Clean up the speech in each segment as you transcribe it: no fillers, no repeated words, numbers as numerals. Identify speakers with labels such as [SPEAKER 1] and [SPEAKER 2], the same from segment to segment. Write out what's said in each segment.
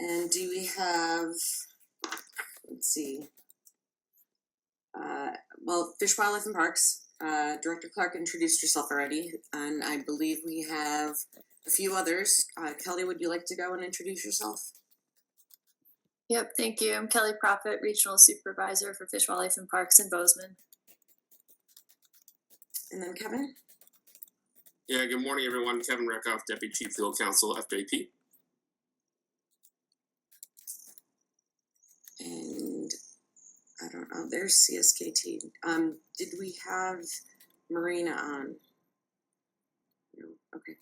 [SPEAKER 1] And do we have, let's see, well, Fish, Wildlife, and Parks, Director Clark introduced herself already, and I believe we have a few others. Kelly, would you like to go and introduce yourself?
[SPEAKER 2] Yep, thank you. I'm Kelly Prophet, Regional Supervisor for Fish, Wildlife, and Parks in Bozeman.
[SPEAKER 1] And then Kevin?
[SPEAKER 3] Yeah, good morning, everyone. Kevin Reckoff, Deputy Chief Field Counsel, FJP.
[SPEAKER 1] And I don't know, there's CSKT. Did we have Marina on? No, okay.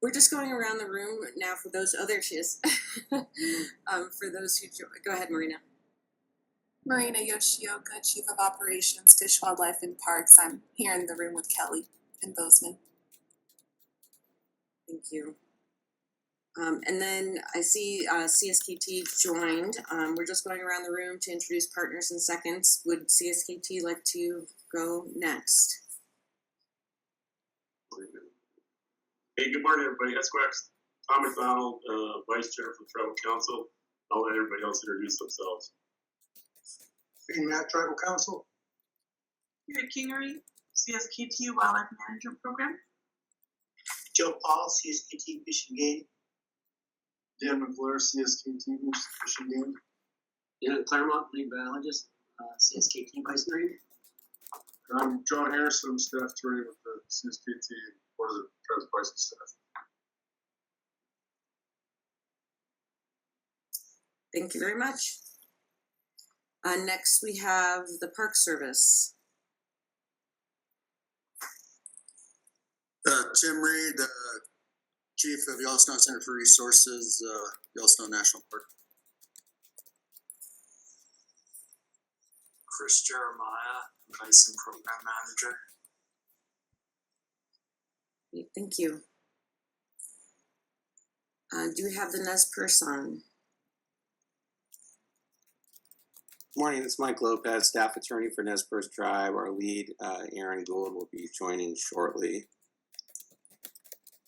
[SPEAKER 1] We're just going around the room now for those, oh, there she is. For those who, go ahead, Marina.
[SPEAKER 4] Marina Yoshioka, Chief of Operations, Fish, Wildlife, and Parks. I'm here in the room with Kelly in Bozeman.
[SPEAKER 1] Thank you. And then I see CSKT joined. We're just going around the room to introduce partners in seconds. Would CSKT like to go next?
[SPEAKER 5] Hey, good morning, everybody. SQUAX, Tom McDonald, Vice Chair for Tribal Council. I'll let everybody else introduce themselves.
[SPEAKER 6] Being Matt, Tribal Council.
[SPEAKER 4] Here at Kingery, CSKT Wildlife Management Program.
[SPEAKER 6] Joe Paul, CSKT Fish and Game. Dan McClure, CSKT Fish and Game.
[SPEAKER 7] Dan Claremont, lead biologist, CSKT Vice Marine.
[SPEAKER 6] I'm John Harrison, I'm staff attorney with the CSKT Board of the Tribes Bison staff.
[SPEAKER 1] Thank you very much. Next, we have the Park Service.
[SPEAKER 8] Tim Reed, Chief of Yellowstone Center for Resources, Yellowstone National Park.
[SPEAKER 9] Chris Jeremiah, Bison Program Manager.
[SPEAKER 1] Great, thank you. Do we have the Nez Perce on?
[SPEAKER 10] Morning, it's Mike Lopez, staff attorney for Nez Perce Tribe. Our lead, Aaron Gould, will be joining shortly.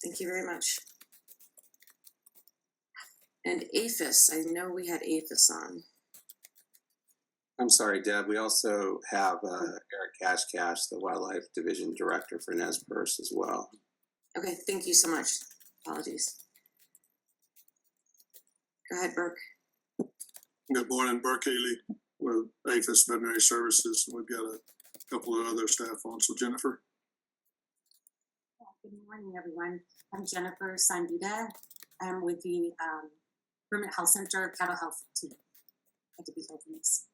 [SPEAKER 1] Thank you very much. And APHIS, I know we had APHIS on.
[SPEAKER 10] I'm sorry, Deb. We also have Eric Cashcash, the Wildlife Division Director for Nez Perce as well.
[SPEAKER 1] Okay, thank you so much. Apologies. Go ahead, Burke.
[SPEAKER 6] Good morning, Burke Haley with APHIS Veterinary Services. We've got a couple of other staff on, so Jennifer.
[SPEAKER 11] Good morning, everyone. I'm Jennifer Sandita. I'm with the Permanent Health Center Cattle Health team at the Beethovens.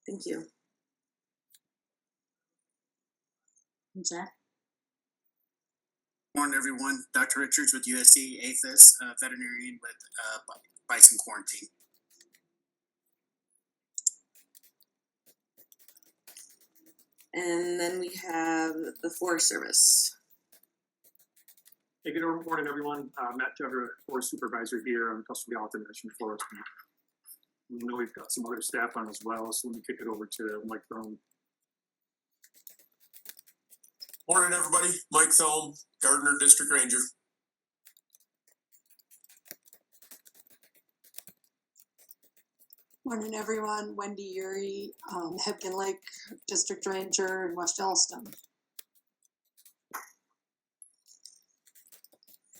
[SPEAKER 1] Thank you.
[SPEAKER 11] Jeff?
[SPEAKER 9] Morning, everyone. Dr. Richards with USC APHIS, veterinarian with Bison Quarantine.
[SPEAKER 1] And then we have the Forest Service.
[SPEAKER 12] Hey, good morning, everyone. Matt Jugger, Forest Supervisor here on Coastal Gallatin National Forest. We know we've got some other staff on as well, so let me kick it over to Mike Thome.
[SPEAKER 3] Morning, everybody. Mike Thome, Gardner District Ranger.
[SPEAKER 4] Morning, everyone. Wendy Uri, Hebgen Lake District Ranger in West Yellowstone.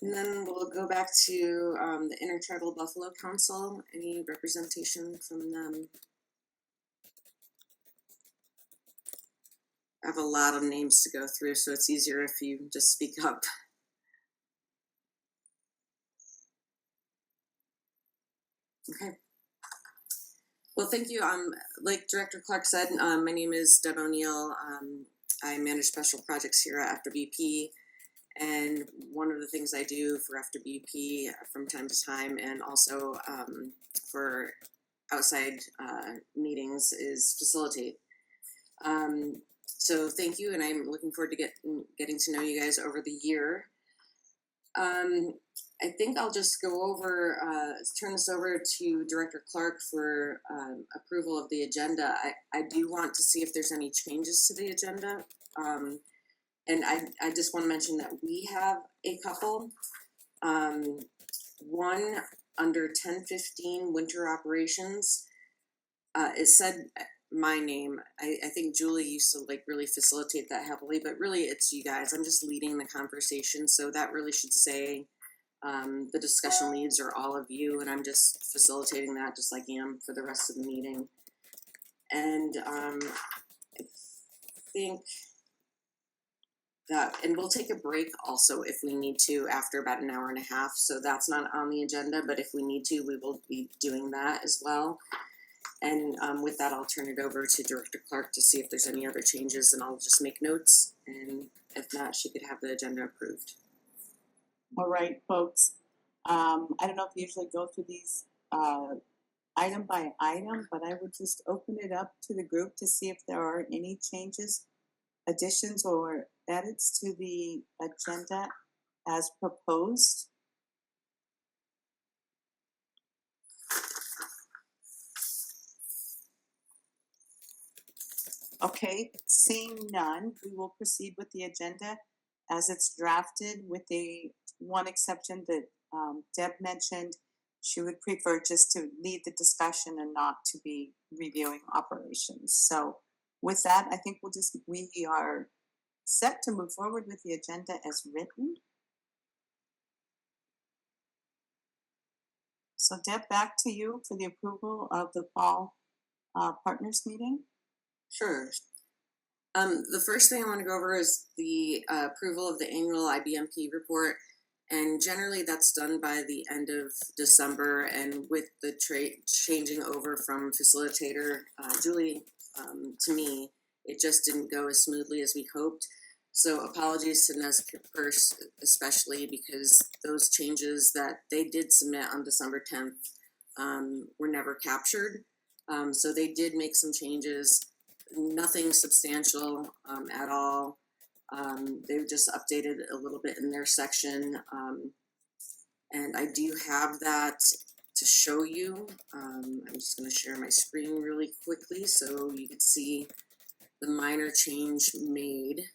[SPEAKER 1] And then we'll go back to the Intertribal Buffalo Council. Any representation from them? I have a lot of names to go through, so it's easier if you just speak up. Okay. Well, thank you. Like Director Clark said, my name is Deb O'Neill. I manage special projects here at FWP. And one of the things I do for FWP from time to time, and also for outside meetings, is facilitate. So thank you, and I'm looking forward to getting to know you guys over the year. I think I'll just go over, turn this over to Director Clark for approval of the agenda. I do want to see if there's any changes to the agenda. And I just want to mention that we have a couple. One, under 1015 winter operations, it said my name. I think Julie used to like really facilitate that heavily, but really it's you guys. I'm just leading the conversation, so that really should say the discussion leads are all of you, and I'm just facilitating that just like I am for the rest of the meeting. And I think that, and we'll take a break also if we need to after about an hour and a half, so that's not on the agenda, but if we need to, we will be doing that as well. And with that, I'll turn it over to Director Clark to see if there's any other changes, and I'll just make notes, and if not, she could have the agenda approved.
[SPEAKER 13] All right, folks. I don't know if you usually go through these item by item, but I would just open it up to the group to see if there are any changes, additions, or edits to the agenda as proposed. Okay, seeing none, we will proceed with the agenda as it's drafted, with the one exception that Deb mentioned. She would prefer just to lead the discussion and not to be reviewing operations. So with that, I think we are set to move forward with the agenda as written. So Deb, back to you for the approval of the fall partners meeting.
[SPEAKER 1] Sure. The first thing I want to go over is the approval of the annual IBMP report. And generally that's done by the end of December, and with the changing over from facilitator Julie to me, it just didn't go as smoothly as we hoped. So apologies to NESPERS especially, because those changes that they did submit on December 10th were never captured. So they did make some changes, nothing substantial at all. They've just updated a little bit in their section, and I do have that to show you. I'm just going to share my screen really quickly so you can see the minor change made.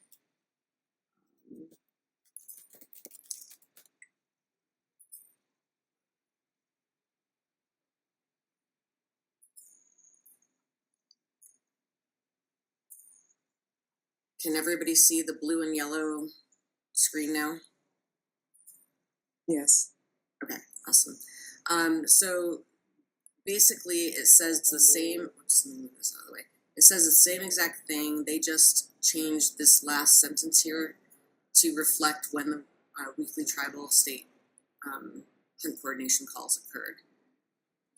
[SPEAKER 1] Can everybody see the blue and yellow screen now?
[SPEAKER 13] Yes.
[SPEAKER 1] Okay, awesome. So basically it says the same, oops, let me move this out of the way. It says the same exact thing, they just changed this last sentence here to reflect when the weekly tribal state hunt coordination calls occurred.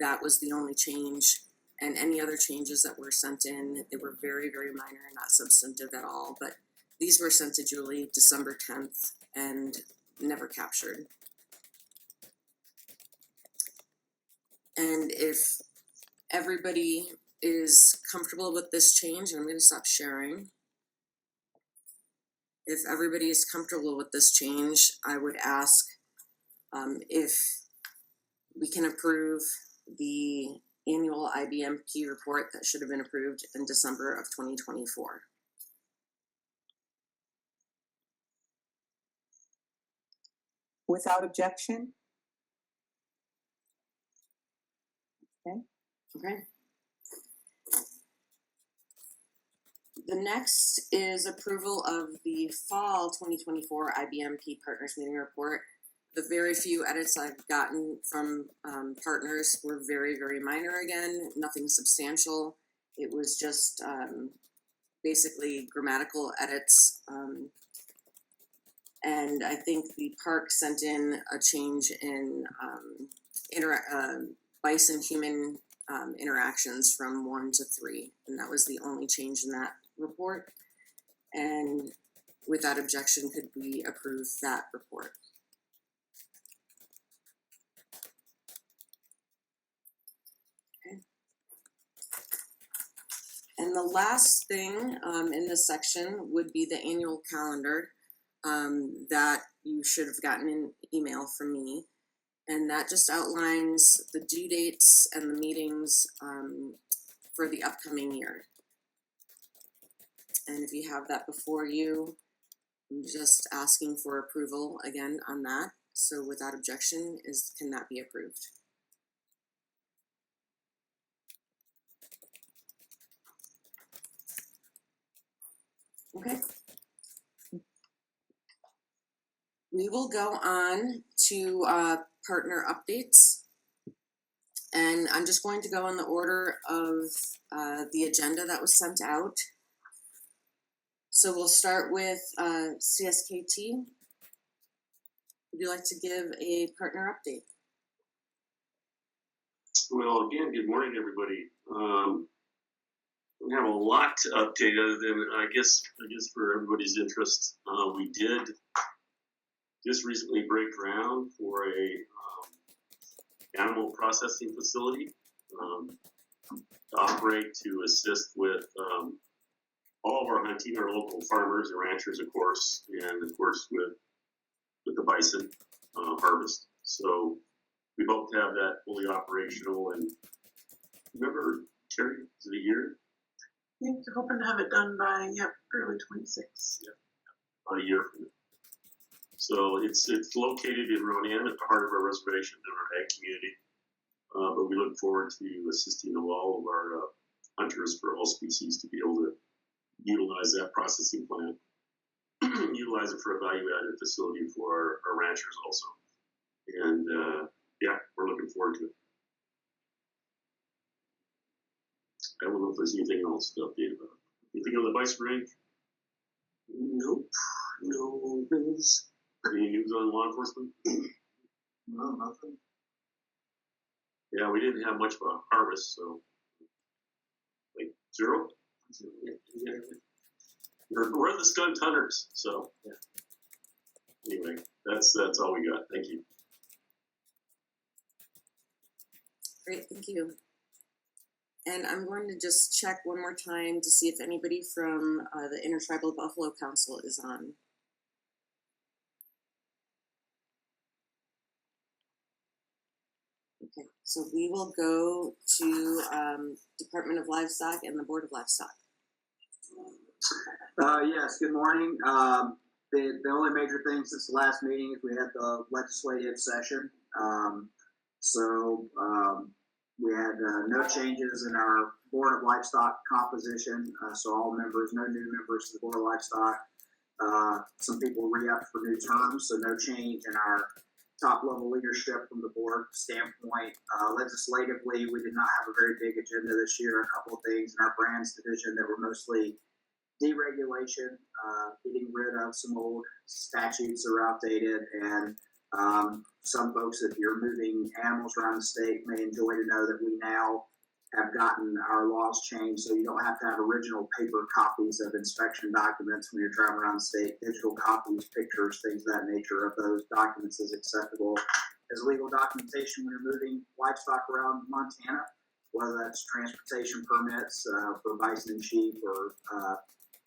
[SPEAKER 1] That was the only change, and any other changes that were sent in, they were very, very minor and not substantive at all, but these were sent to Julie December 10th and never captured. And if everybody is comfortable with this change, I'm going to stop sharing. If everybody is comfortable with this change, I would ask if we can approve the annual IBMP report that should have been approved in December of 2024.
[SPEAKER 13] Without objection? Okay.
[SPEAKER 1] Okay. The next is approval of the fall 2024 IBMP Partners Meeting Report. The very few edits I've gotten from partners were very, very minor again, nothing substantial. It was just basically grammatical edits. And I think the park sent in a change in bison-human interactions from 1 to 3, and that was the only change in that report. And without objection, could we approve that report? Okay. And the last thing in this section would be the annual calendar that you should have gotten an email from me. And that just outlines the due dates and the meetings for the upcoming year. And if you have that before you, I'm just asking for approval again on that. So without objection, can that be approved? Okay. We will go on to partner updates. And I'm just going to go in the order of the agenda that was sent out. So we'll start with CSKT. Would you like to give a partner update?
[SPEAKER 5] Well, again, good morning, everybody. We have a lot to update other than, I guess for everybody's interest, we did just recently break ground for a animal processing facility to operate to assist with all of our hunting, our local farmers and ranchers, of course, and of course with the bison harvest. So we hope to have that fully operational. And remember, Terry, is it a year?
[SPEAKER 14] I think they're hoping to have it done by early 26.
[SPEAKER 5] Yeah, about a year from now. So it's located in Ronan at the heart of our reservation in our ag community. But we look forward to assisting all of our hunters for all species to be able to utilize that processing plant, utilize it for a value-added facility for our ranchers also. And yeah, we're looking forward to it. I don't know if there's anything else to update about. Anything on the bison range? Nope. No news. Any news on law enforcement?
[SPEAKER 8] No, nothing.
[SPEAKER 5] Yeah, we didn't have much of a harvest, so like zero. Yeah. We're the skunk hunters, so yeah. Anyway, that's all we got. Thank you.
[SPEAKER 1] Great, thank you. And I'm going to just check one more time to see if anybody from the Intertribal Buffalo Council is on. Okay, so we will go to Department of Livestock and the Board of Livestock.
[SPEAKER 7] Yes, good morning. The only major thing since the last meeting is we had the legislative session. We had no changes in our Board of Livestock composition. So all members, no new members to the Board of Livestock. Some people re-upped for new terms, so no change in our top level leadership from the board standpoint. Legislatively, we did not have a very big agenda this year. A couple of things in our brands division that were mostly deregulation, getting rid of some old statutes that are outdated, and some folks, if you're moving animals around the state, may enjoy to know that we now have gotten our laws changed so you don't have to have original paper copies of inspection documents when you're traveling around the state. Digital copies, pictures, things of that nature of those documents is acceptable as legal documentation when you're moving livestock around Montana, whether that's transportation permits for bison and sheep or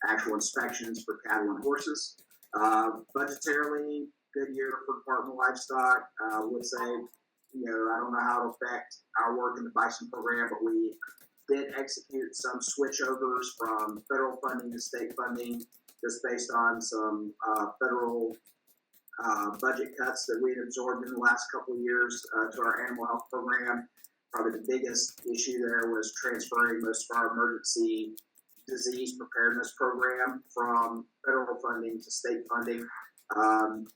[SPEAKER 7] actual inspections for cattle and horses. Budgetarily, good year for Department of Livestock. I would say, I don't know how it'll affect our work in the bison program, but we did execute some switchovers from federal funding to state funding just based on some federal budget cuts that we had absorbed in the last couple of years to our animal health program. Probably the biggest issue there was transferring most of our emergency disease preparedness program from federal funding to state funding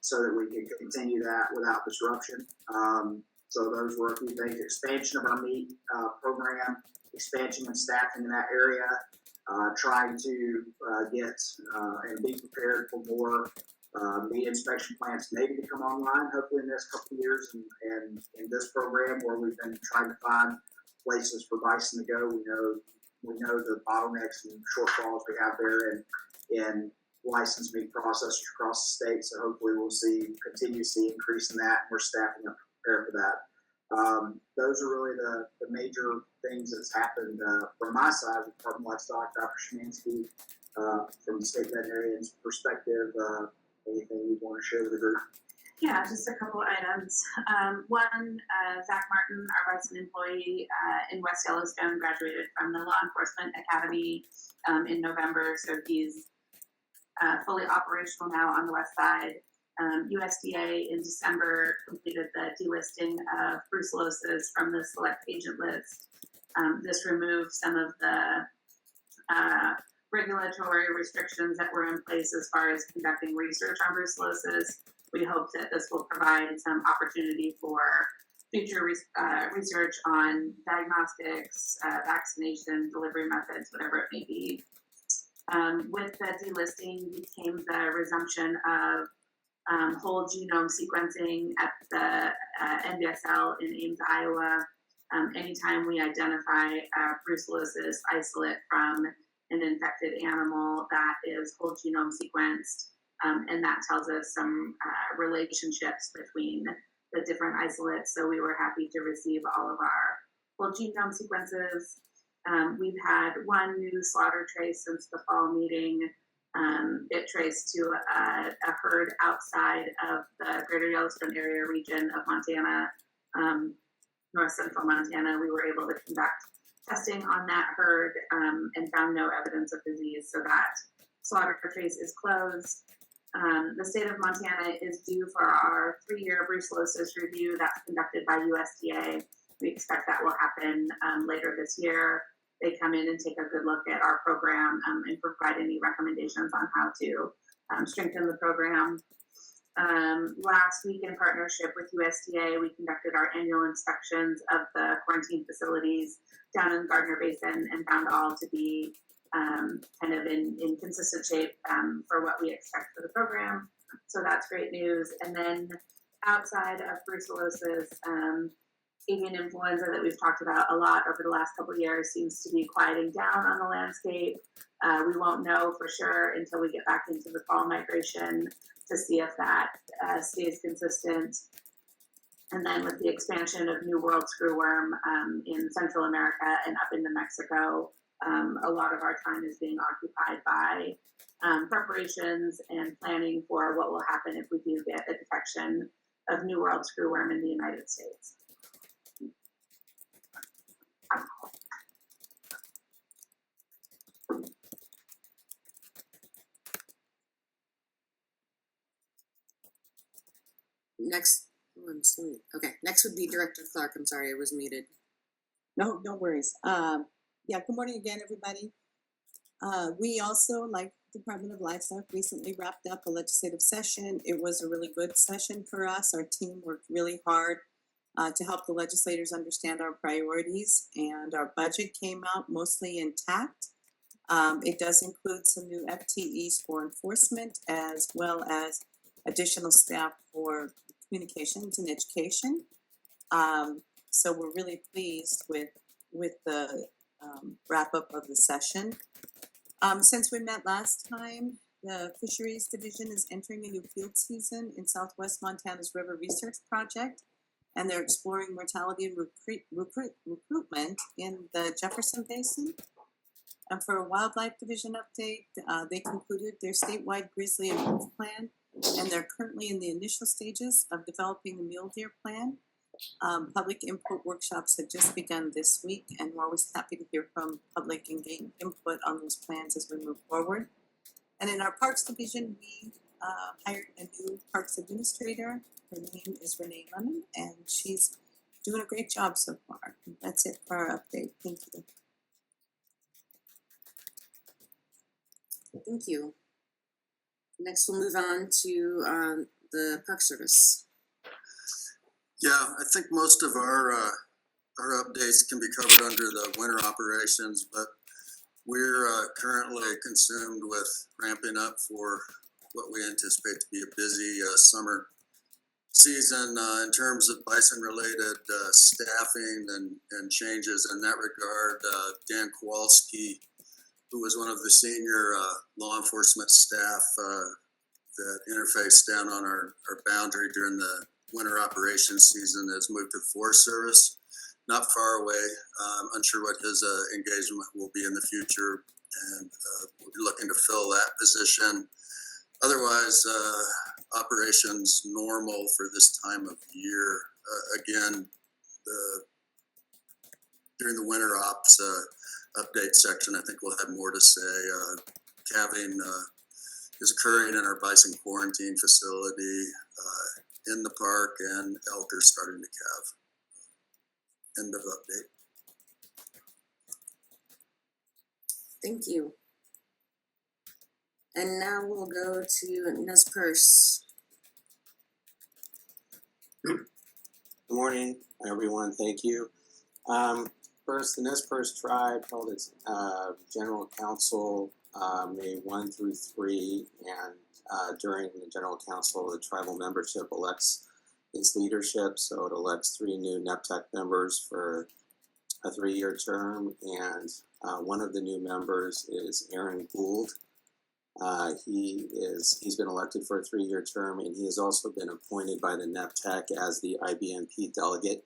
[SPEAKER 7] so that we can continue that without disruption. So those were a few things. Expansion of our meat program, expansion of staffing in that area, trying to get and be prepared for more meat inspection plants maybe to come online hopefully in the next couple of years. And in this program where we've been trying to find places for bison to go, we know the bottlenecks and shortfalls we have there in licensed meat processors across the state. So hopefully we'll continue to see increase in that. And we're staffing up to prepare for that. Those are really the major things that's happened from my side with Department of Livestock. Dr. Schmansky, from the state veterinarian's perspective, anything you want to share with the group?
[SPEAKER 15] Yeah, just a couple of items. One, Zach Martin, our bison employee in West Yellowstone, graduated from the Law Enforcement Academy in November, so he's fully operational now on the west side. USDA in December completed the delisting of brucellosis from the select agent list. This removed some of the regulatory restrictions that were in place as far as conducting research on brucellosis. We hope that this will provide some opportunity for future research on diagnostics, vaccination, delivery methods, whatever it may be. With the delisting came the resumption of whole genome sequencing at the NBSL in Ames, Iowa. Anytime we identify a brucellosis isolate from an infected animal, that is whole genome sequenced, and that tells us some relationships between the different isolates. So we were happy to receive all of our whole genome sequences. We've had one new slaughter trace since the fall meeting. It traced to a herd outside of the greater Yellowstone area region of Montana, north central Montana. We were able to conduct testing on that herd and found no evidence of disease, so that slaughter trace is closed. The state of Montana is due for our 3-year brucellosis review that's conducted by USDA. We expect that will happen later this year. They come in and take a good look at our program and provide any recommendations on how to strengthen the program. Last week, in partnership with USDA, we conducted our annual inspections of the quarantine facilities down in the Gardner Basin and found all to be kind of in consistent shape for what we expect for the program. So that's great news. And then outside of brucellosis, avian influenza that we've talked about a lot over the last couple of years seems to be quieting down on the landscape. We won't know for sure until we get back into the fall migration to see if that stays consistent. And then with the expansion of New World screwworm in Central America and up into Mexico, a lot of our time is being occupied by preparations and planning for what will happen if we do get a detection of New World screwworm in the United States.
[SPEAKER 1] Next, oh, I'm sorry. Okay, next would be Director Clark. I'm sorry, I was muted.
[SPEAKER 16] No worries. Yeah, good morning again, everybody. We also, like Department of Livestock, recently wrapped up a legislative session. It was a really good session for us. Our team worked really hard to help the legislators understand our priorities, and our budget came out mostly intact. It does include some new FTEs for enforcement, as well as additional staff for communications and education. So we're really pleased with the wrap up of the session. Since we met last time, the Fisheries Division is entering a new field season in Southwest Montana's River Research Project, and they're exploring mortality and recruitment in the Jefferson Basin. And for a Wildlife Division update, they concluded their statewide grizzly and wolf plan, and they're currently in the initial stages of developing the mule deer plan. Public input workshops have just begun this week, and we're always happy to hear from public and gain input on those plans as we move forward. And in our Parks Division, we hired a new Parks Administrator. Her name is Renee Lemon, and she's doing a great job so far. That's it for our update. Thank you.
[SPEAKER 1] Thank you. Next, we'll move on to the Park Service.
[SPEAKER 8] Yeah, I think most of our updates can be covered under the winter operations, but we're currently consumed with ramping up for what we anticipate to be a busy summer season in terms of bison-related staffing and changes in that regard. Dan Kowalski, who was one of the senior law enforcement staff that interfaced down on our boundary during the winter operations season, has moved to the Forest Service, not far away. Unsure what his engagement will be in the future, and we'll be looking to fill that position. Otherwise, operations normal for this time of year. Again, during the winter ops update section, I think we'll have more to say. Calving is occurring in our bison quarantine facility, in the park, and elk are starting to calve. End of update.
[SPEAKER 1] Thank you. And now we'll go to Nez Perce.
[SPEAKER 10] Good morning, everyone. Thank you. First, the Nez Perce tribe held its general council May 1 through 3, and during the general council, the tribal membership elects its leadership. So it elects 3 new NEPTEC members for a 3-year term, and one of the new members is Aaron Gould. He's been elected for a 3-year term, and he has also been appointed by the NEPTEC as the IBMP delegate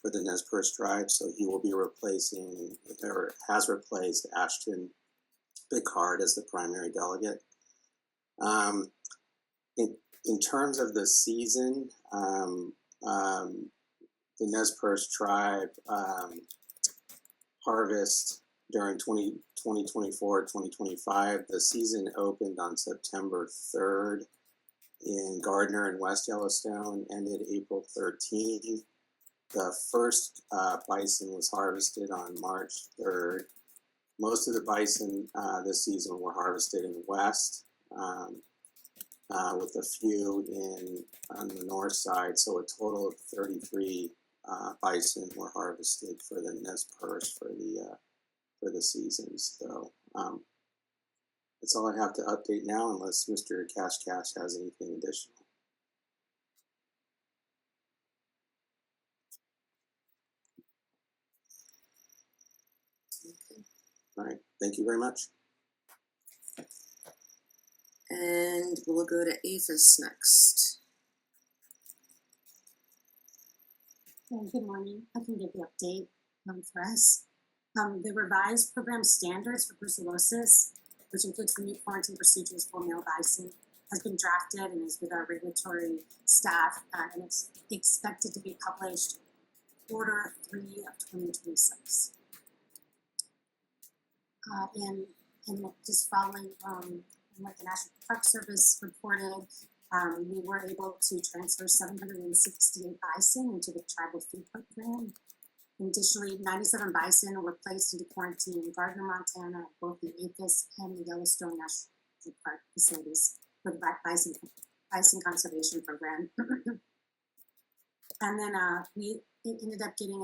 [SPEAKER 10] for the Nez Perce tribe. So he will be replacing, or has replaced, Ashton Bicard as the primary delegate. In terms of the season, the Nez Perce tribe harvest during 2024-2025. The season opened on September 3rd in Gardner and West Yellowstone, ended April 13th. The first bison was harvested on March 3rd. Most of the bison this season were harvested in West, with a few on the north side. So a total of 33 bison were harvested for the Nez Perce for the season. So that's all I have to update now, unless Mr. Cash has anything additional. All right, thank you very much.
[SPEAKER 1] And we'll go to APHIS next.
[SPEAKER 11] Good morning. I can give you an update for us. The revised program standards for brucellosis, which includes the new quarantine procedures for male bison, has been drafted and is with our regulatory staff, and it's expected to be published quarter 3 of 2026. And just following what the National Park Service reported, we were able to transfer 768 bison into the tribal food program. Additionally, 97 bison were placed into quarantine in Gardner, Montana, at both the APHIS and the Yellowstone National Park facilities for the bison conservation program. And then we ended up getting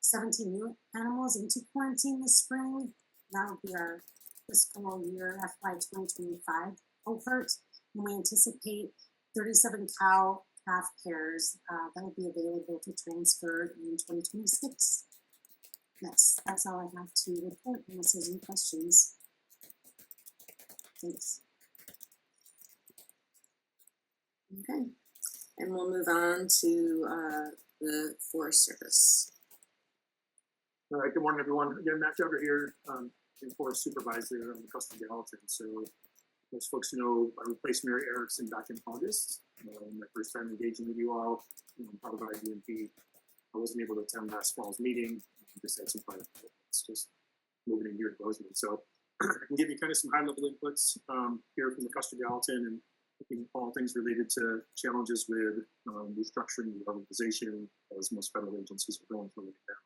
[SPEAKER 11] 17 new animals into quarantine this spring. That will be our fiscal year FY 2025 cohort, and we anticipate 37 cow calf pairs that will be available to transfer in 2026. That's all I have to report, unless there's any questions. Thanks.
[SPEAKER 1] Okay, and we'll move on to the Forest Service.
[SPEAKER 12] All right, good morning, everyone. Again, Matt Jugger here, Forest Supervisor on the Custom Gallatin. So, most folks know I replaced Mary Erickson back in August. My first time engaging with you all, part of IBMP. I wasn't able to attend last fall's meeting. I just had some private commitments, just moving in here to Bozeman. So, I can give you kind of some high-level inputs here from the Custom Gallatin, and looking at all things related to challenges with restructuring the organization, as most federal agencies are going through right now.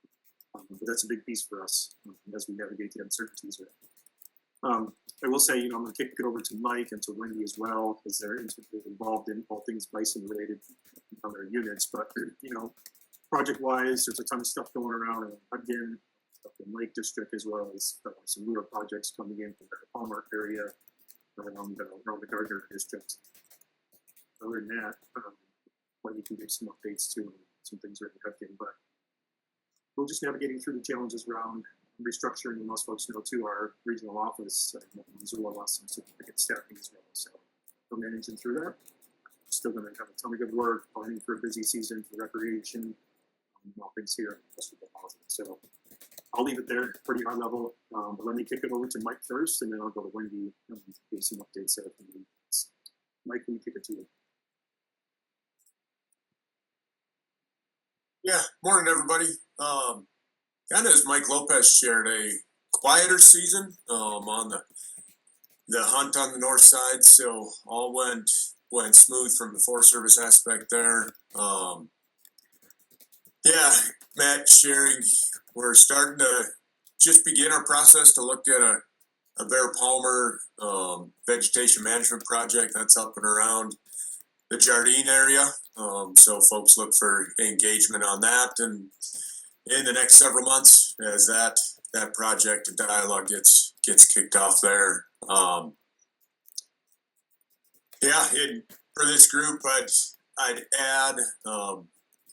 [SPEAKER 12] But that's a big piece for us as we navigate the uncertainties. I will say, I'm going to kick it over to Mike and to Wendy as well, because they're involved in all things bison related on their units. But, project-wise, there's a ton of stuff going around in Hudgen, up in Lake District, as well as some newer projects coming in from the Palmer area around the Gardner District. Other than that, Wendy can give some updates too, some things are in Hudgen, but we're just navigating through the challenges around restructuring, and most folks know too, our regional office Missoula lost some significant staffing as well. So we're managing through that. Still going to have a ton of good work, planning for a busy season for recreation, all things here. So I'll leave it there, pretty high level. But let me kick it over to Mike first, and then I'll go to Wendy and give some updates there. Mike, can you kick it to you?
[SPEAKER 17] Yeah, morning everybody. Kind of as Mike Lopez shared, a quieter season on the the hunt on the north side, so all went smooth from the Forest Service aspect there. Yeah, Matt sharing, we're starting to just begin our process to look at a Bear Palmer vegetation management project that's up and around the Jardine area. So folks look for engagement on that, and in the next several months as that project and dialogue gets kicked off there. For this group, I'd add,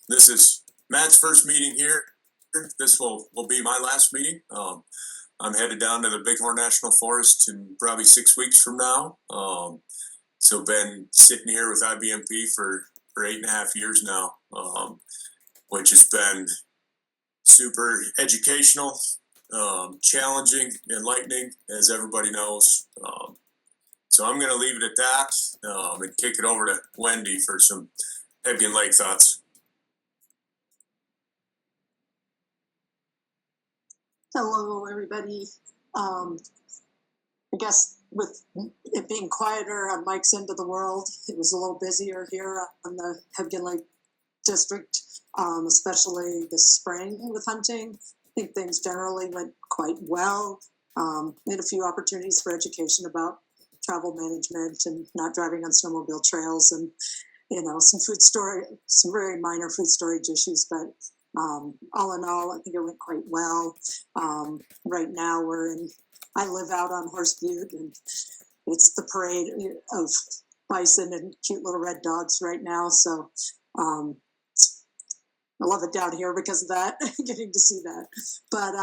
[SPEAKER 17] this is Matt's first meeting here. This will be my last meeting. I'm headed down to the Bighorn National Forest in probably 6 weeks from now. So been sitting here with IBMP for 8.5 years now, which has been super educational, challenging, enlightening, as everybody knows. So I'm going to leave it at that and kick it over to Wendy for some Hebgen Lake thoughts.
[SPEAKER 18] Hello, everybody. I guess with it being quieter on Mike's end of the world, it was a little busier here on the Hebgen Lake district, especially this spring with hunting. I think things generally went quite well. Made a few opportunities for education about travel management and not driving on snowmobile trails, and some very minor food storage issues, but all in all, I think it went quite well. Right now I live out on Horse Butte, and it's the parade of bison and cute little red dogs right now. So I love it down here because of that, getting to see that. But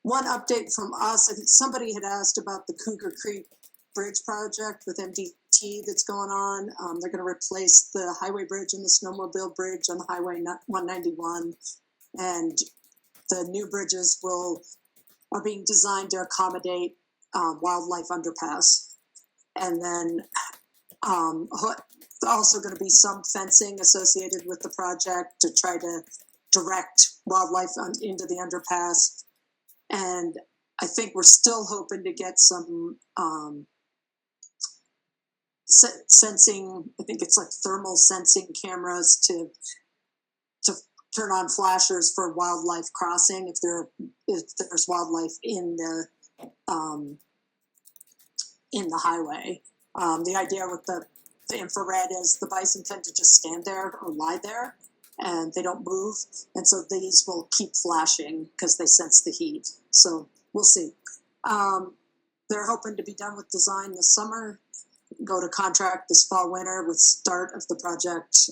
[SPEAKER 18] one update from us, I think somebody had asked about the Cougar Creek Bridge project with MDT that's going on. They're going to replace the highway bridge and the snowmobile bridge on the Highway 191, and the new bridges are being designed to accommodate wildlife underpass. And then also going to be some fencing associated with the project to try to direct wildlife into the underpass. And I think we're still hoping to get some sensing, I think it's like thermal sensing cameras to turn on flashers for wildlife crossing if there's wildlife in the highway. The idea with the infrared is the bison tend to just stand there or lie there and they don't move, and so these will keep flashing because they sense the heat. So we'll see. They're hoping to be done with design this summer, go to contract this fall winter with start of the project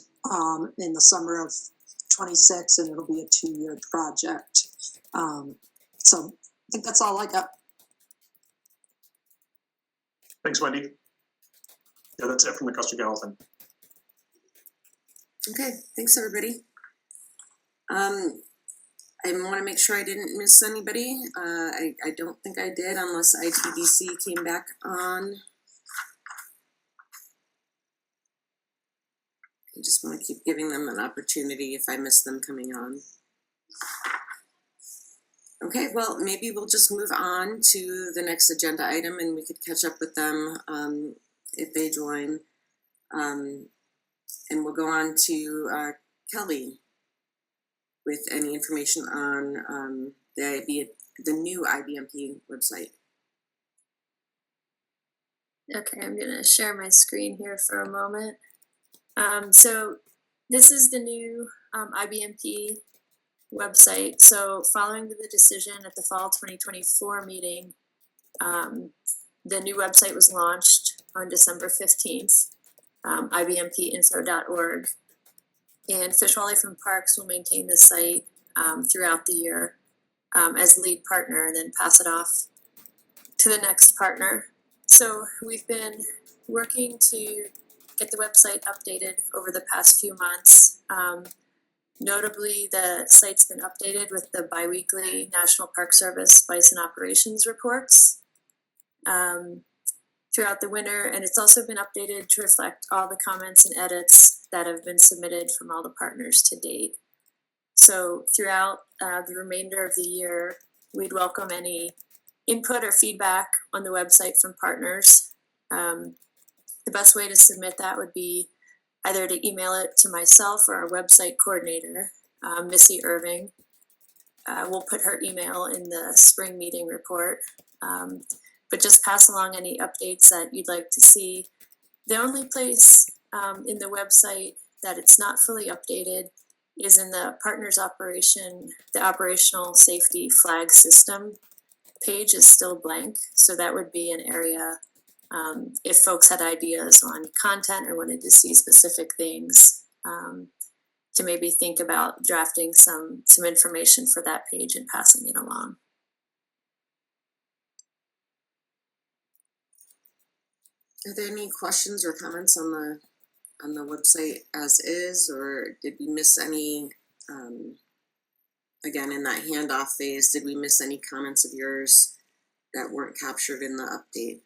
[SPEAKER 18] in the summer of 26, and it'll be a 2-year project. So I think that's all I got.
[SPEAKER 12] Thanks, Wendy. Yeah, that's it from the Custer Gallatin.
[SPEAKER 1] Okay, thanks everybody. I want to make sure I didn't miss anybody. I don't think I did, unless ITDC came back on. I just want to keep giving them an opportunity if I miss them coming on. Okay, well, maybe we'll just move on to the next agenda item and we could catch up with them if they join. And we'll go on to Kelly with any information on the new IBMP website.
[SPEAKER 2] Okay, I'm gonna share my screen here for a moment. So this is the new IBMP website. So following the decision at the fall 2024 meeting, the new website was launched on December 15th, ibmpinfo.org. And Fish, Wildlife, and Parks will maintain the site throughout the year as lead partner, and then pass it off to the next partner. So we've been working to get the website updated over the past few months. Notably, the site's been updated with the biweekly National Park Service Bison Operations reports throughout the winter, and it's also been updated to reflect all the comments and edits that have been submitted from all the partners to date. So throughout the remainder of the year, we'd welcome any input or feedback on the website from partners. The best way to submit that would be either to email it to myself or our website coordinator, Missy Irving. We'll put her email in the spring meeting report, but just pass along any updates that you'd like to see. The only place in the website that it's not fully updated is in the partners operation, the operational safety flag system page is still blank. So that would be an area if folks had ideas on content or wanted to see specific things, to maybe think about drafting some information for that page and passing it along.
[SPEAKER 1] Are there any questions or comments on the website as is, or did we miss any, again, in that handoff phase, did we miss any comments of yours that weren't captured in the update?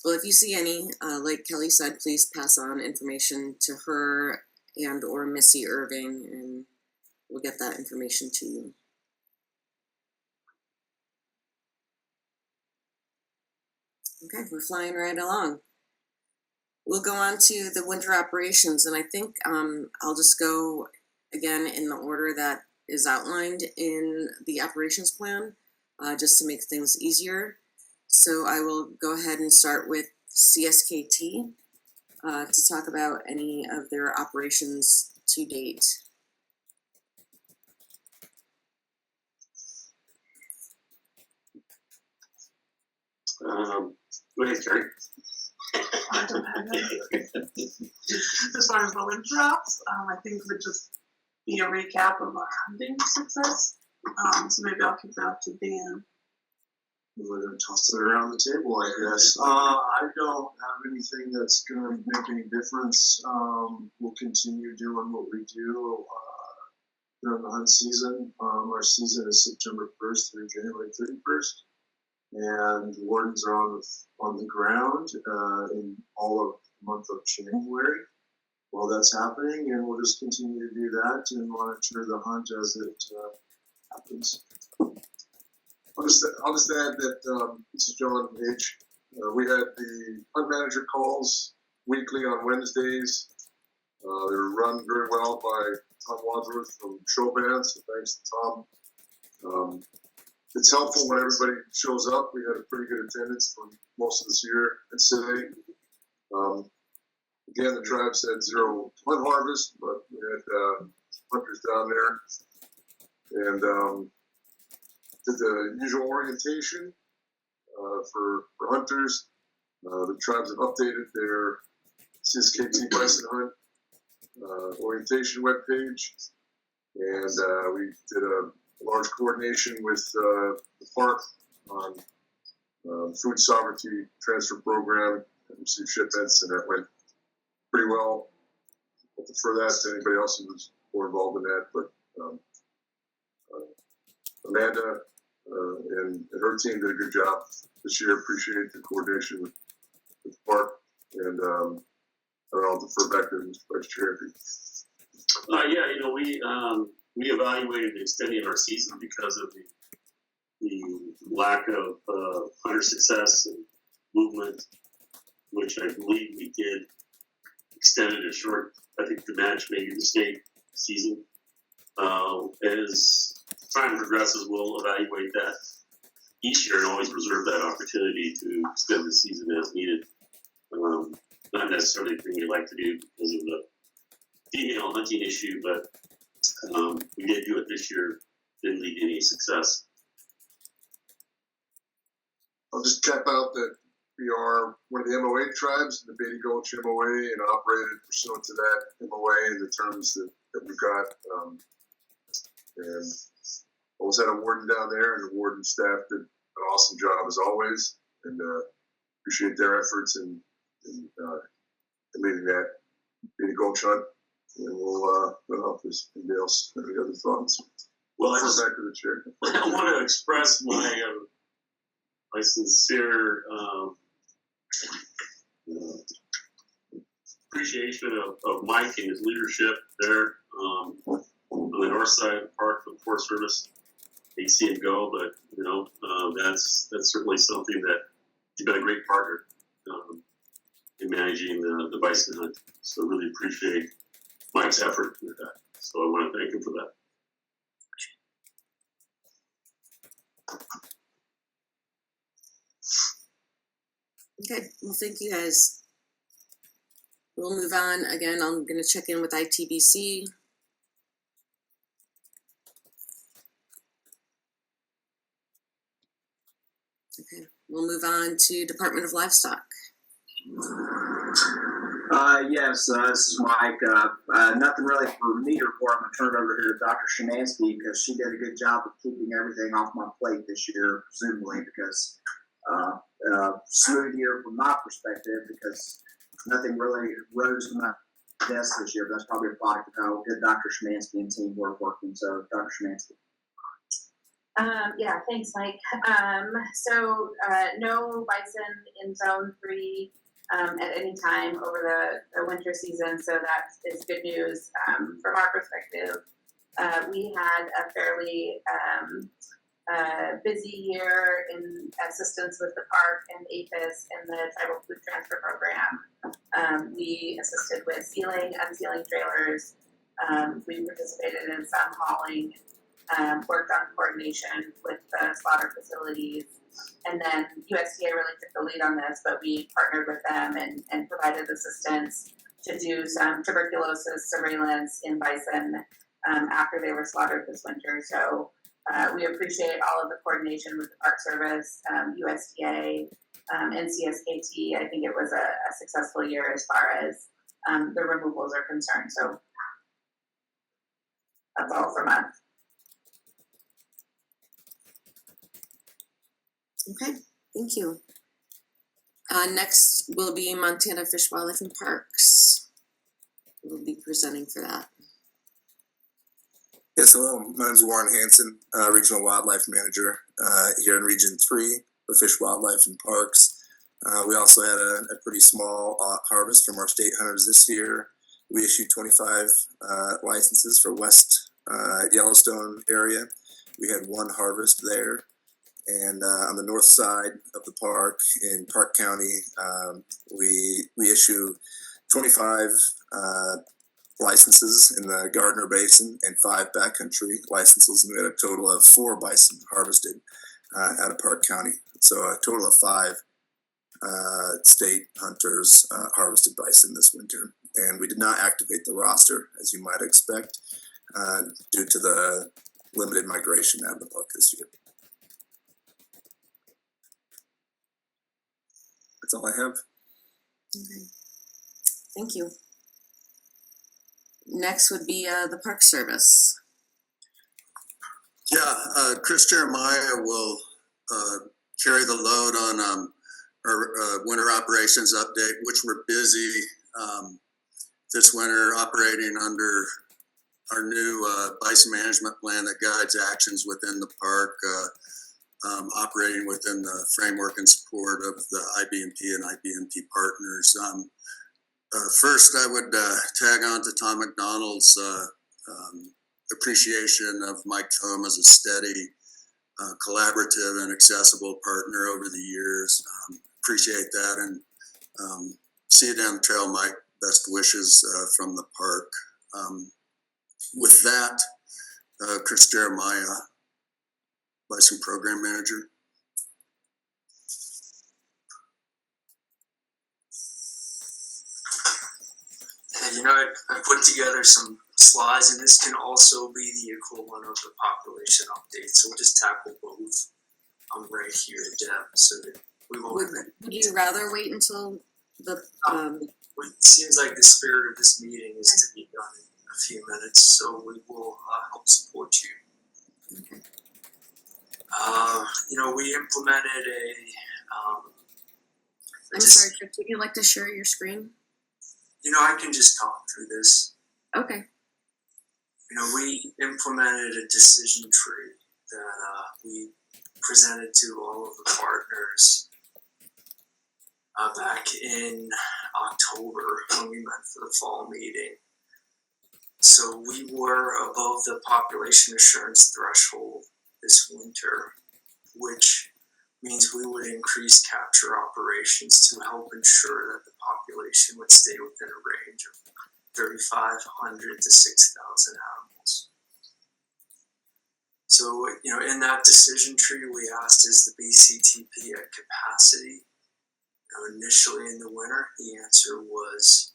[SPEAKER 1] Well, if you see any, like Kelly said, please pass on information to her and or Missy Irving, and we'll get that information to you. Okay, we're flying right along. We'll go on to the winter operations, and I think I'll just go again in the order that is outlined in the operations plan, just to make things easier. So I will go ahead and start with CSKT to talk about any of their operations to date.
[SPEAKER 5] Go ahead, Terry.
[SPEAKER 14] I don't have any. As far as the wind drops, I think it would just be a recap of our hunting success. So maybe I'll kick that to Dan.
[SPEAKER 6] We're gonna toss it around the table, I guess. I don't have anything that's gonna make any difference. We'll continue doing what we do during the hunt season. Our season is September 1st through January 31st. And the wardens are on the ground in all of the month of January while that's happening, and we'll just continue to do that and monitor the hunt as it happens. I'll just add that this is John H. We had the hunt manager calls weekly on Wednesdays. They were run very well by Tom Wadsworth from Showband, so thanks to Tom. It's helpful when everybody shows up. We had a pretty good attendance for most of this year at Civic. Again, the tribe said 0 hunt harvest, but we had hunters down there. And did the usual orientation for hunters. The tribes have updated their CSKT bison hunt orientation webpage. And we did a large coordination with the park on food sovereignty transfer program and received shipments, and that went pretty well. I'll defer that to anybody else who was more involved in that, but Amanda and her team did a good job this year. Appreciate the coordination with the park, and I'll defer back to Mr. Vice Chair.
[SPEAKER 5] Yeah, we evaluated extending our season because of the lack of hunter success and movement, which I believe we did extended a short, I think the match maybe the state season. As time progresses, we'll evaluate that each year and always reserve that opportunity to extend the season as needed. Not necessarily a thing we like to do because of the female hunting issue, but we did do it this year, didn't lead to any success.
[SPEAKER 6] I'll just cap out that we are one of the MOA tribes, the Beatty Gulch MOA, and operated pursuant to that MOA and the terms that we've got. And always had a warden down there, and the warden staff did an awesome job as always, and appreciate their efforts in leading that Beatty Gulch hunt. And we'll put off this. Anybody else have any other thoughts?
[SPEAKER 5] Well,
[SPEAKER 6] back to the chair.
[SPEAKER 5] I want to express my sincere appreciation of Mike and his leadership there. on the north side of the park for the Forest Service. Hate to see him go, but that's certainly something that he's been a great partner in managing the bison hunt. So really appreciate Mike's effort with that. So I want to thank him for that.
[SPEAKER 1] Okay, well, thank you guys. We'll move on. Again, I'm going to check in with ITBC. Okay, we'll move on to Department of Livestock.
[SPEAKER 7] Yes, this is Mike. Nothing really for me to report. I'm going to turn it over here to Dr. Shemansky because she did a good job of keeping everything off my plate this year, presumably because smooth year from my perspective because nothing really rose to my desk this year. But that's probably a product of how good Dr. Shemansky and team were working. So, Dr. Shemansky.
[SPEAKER 15] Yeah, thanks, Mike. No bison in Zone 3 at any time over the winter season, so that is good news from our perspective. We had a fairly busy year in assistance with the park and APHIS and the Tribal Food Transfer Program. We assisted with sealing, unsealing trailers. We participated in some hauling. Worked on coordination with the slaughter facilities, and then USDA really took the lead on this, but we partnered with them and provided assistance to do some tuberculosis surveillance in bison after they were slaughtered this winter. So we appreciate all of the coordination with the Park Service, USDA, and CSKT. I think it was a successful year as far as the removals are concerned. So that's all from us.
[SPEAKER 1] Okay, thank you. Next will be Montana Fish, Wildlife, and Parks. We'll be presenting for that.
[SPEAKER 19] Yes, hello. My name is Warren Hansen, Regional Wildlife Manager here in Region 3 for Fish, Wildlife, and Parks. We also had a pretty small harvest from our state hunters this year. We issued 25 licenses for West Yellowstone area. We had one harvest there. And on the north side of the park in Park County, we issue 25 licenses in the Gardner Basin and 5 backcountry licenses, and we had a total of 4 bison harvested out of Park County. So a total of 5 state hunters harvested bison this winter. And we did not activate the roster, as you might expect, due to the limited migration out of the park this year. That's all I have.
[SPEAKER 1] Okay. Thank you. Next would be the Park Service.
[SPEAKER 8] Yeah, Chris Jeremiah will carry the load on our winter operations update, which we're busy this winter operating under our new bison management plan that guides actions within the park. Operating within the framework and support of the IBMP and IBMP partners. First, I would tag on to Tom McDonald's appreciation of Mike Thome as a steady, collaborative, and accessible partner over the years. Appreciate that, and see you down the trail, Mike. Best wishes from the park. With that, Chris Jeremiah, Bison Program Manager.
[SPEAKER 20] And I put together some slides, and this can also be the equivalent of the population update. So we'll just tackle both. I'm right here, Deb, so that we won't.
[SPEAKER 1] Would you rather wait until the?
[SPEAKER 20] It seems like the spirit of this meeting is to be done in a few minutes, so we will help support you.
[SPEAKER 1] Okay.
[SPEAKER 20] We implemented
[SPEAKER 1] I'm sorry, Chip, would you like to share your screen?
[SPEAKER 20] I can just talk through this.
[SPEAKER 1] Okay.
[SPEAKER 20] We implemented a decision tree that we presented to all of the partners back in October when we met for the fall meeting. So we were above the population assurance threshold this winter, which means we would increase capture operations to help ensure that the population would stay within a range of 3,500 to 6,000 animals. So, in that decision tree, we asked, is the BCTP at capacity? Initially in the winter, the answer was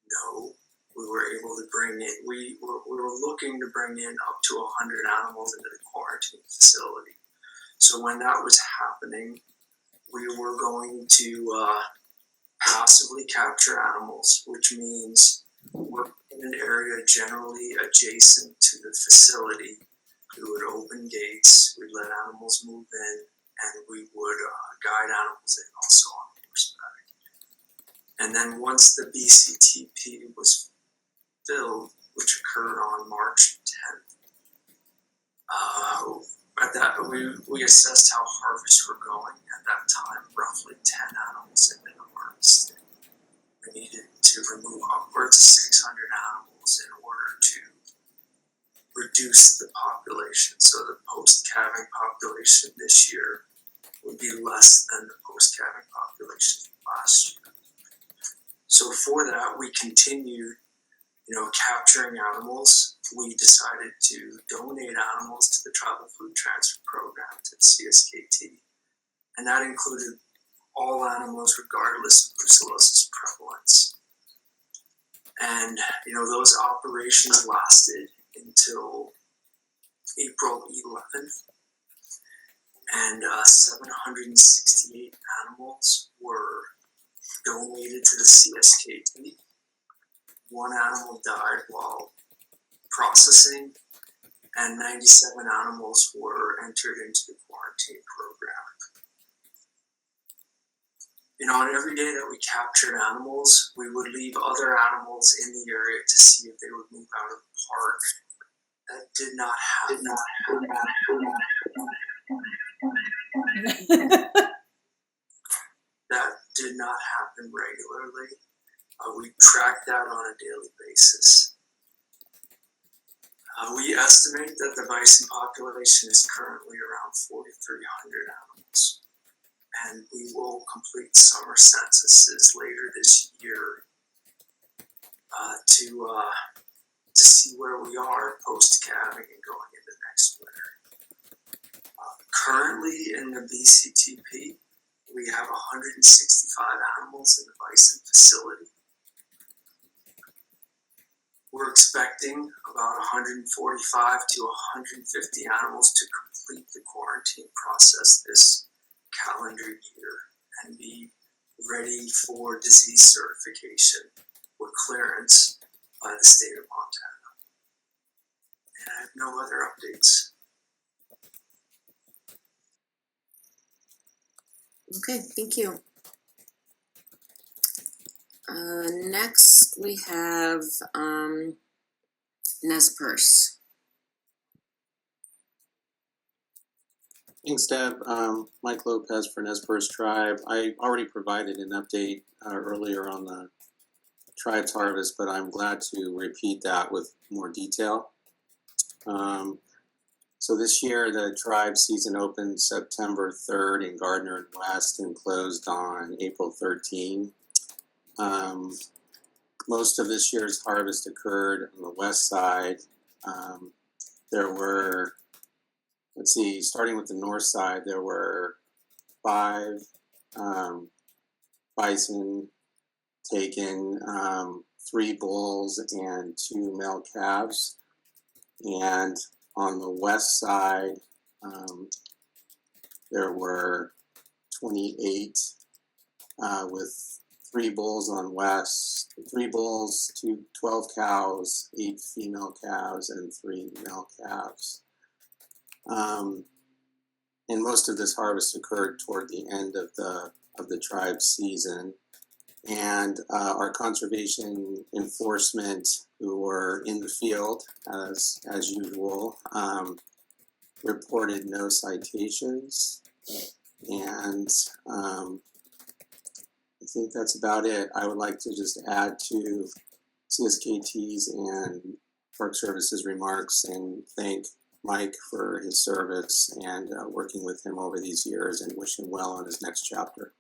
[SPEAKER 20] no. We were able to bring in, we were looking to bring in up to 100 animals into the quarantine facility. So when that was happening, we were going to passively capture animals, which means we're in an area generally adjacent to the facility. We would open gates, we'd let animals move in, and we would guide animals in also on horseback. And then once the BCTP was filled, which occurred on March 10th, at that we assessed how harvests were going. At that time, roughly 10 animals had been harvested. We needed to remove upwards of 600 animals in order to reduce the population. So the post-calving population this year would be less than the post-calving population last year. So for that, we continued, capturing animals. We decided to donate animals to the Tribal Food Transfer Program, to the CSKT. And that included all animals regardless of brucellosis prevalence. And, those operations lasted until April 11th. And 768 animals were donated to the CSKT. One animal died while processing, and 97 animals were entered into the quarantine program. On every day that we captured animals, we would leave other animals in the area to see if they would move out of the park. That did not happen. That did not happen regularly. We track that on a daily basis. We estimate that the bison population is currently around 4,300 animals. And we will complete summer censuses later this year to see where we are post-calving and going into next winter. Currently in the BCTP, we have 165 animals in the bison facility. We're expecting about 145 to 150 animals to complete the quarantine process this calendar year and be ready for disease certification or clearance by the state of Montana. And I have no other updates.
[SPEAKER 1] Okay, thank you. Next we have Nez Perce.
[SPEAKER 10] Thanks, Deb. Mike Lopez for Nez Perce Tribe. I already provided an update earlier on the tribe's harvest, but I'm glad to repeat that with more detail. So this year, the tribe season opened September 3rd in Gardner and West and closed on April 13. Most of this year's harvest occurred on the west side. There were, starting with the north side, there were 5 bison taken, 3 bulls and 2 male calves. And on the west side, there were 28 with 3 bulls on west, 3 bulls, 12 cows, 8 female calves, and 3 male calves. And most of this harvest occurred toward the end of the tribe's season. And our conservation enforcement, who were in the field as usual, reported no citations. And I think that's about it. I would like to just add to CSKT's and Park Service's remarks and thank Mike for his service and working with him over these years, and wish him well on his next chapter.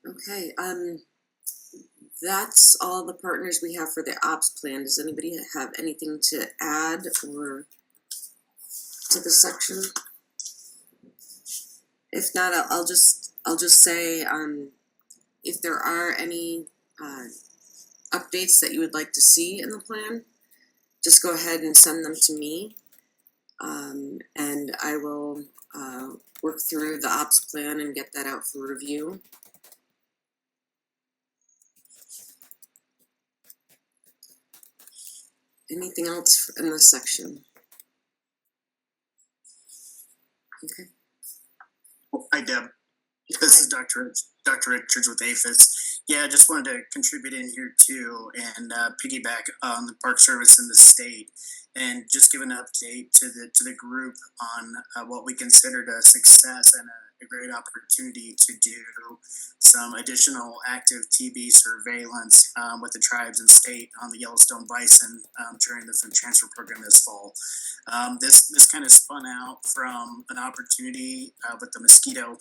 [SPEAKER 1] Okay, that's all the partners we have for the ops plan. Does anybody have anything to add or to the section? If not, I'll just say, if there are any updates that you would like to see in the plan, just go ahead and send them to me, and I will work through the ops plan and get that out for review. Anything else in this section? Okay.
[SPEAKER 9] Hi, Deb. This is Dr. Richards with APHIS. Yeah, I just wanted to contribute in here too and piggyback on the Park Service in the state, and just give an update to the group on what we considered a success and a great opportunity to do some additional active TB surveillance with the tribes and state on the Yellowstone bison during the food transfer program this fall. This kind of spun out from an opportunity with the mosquito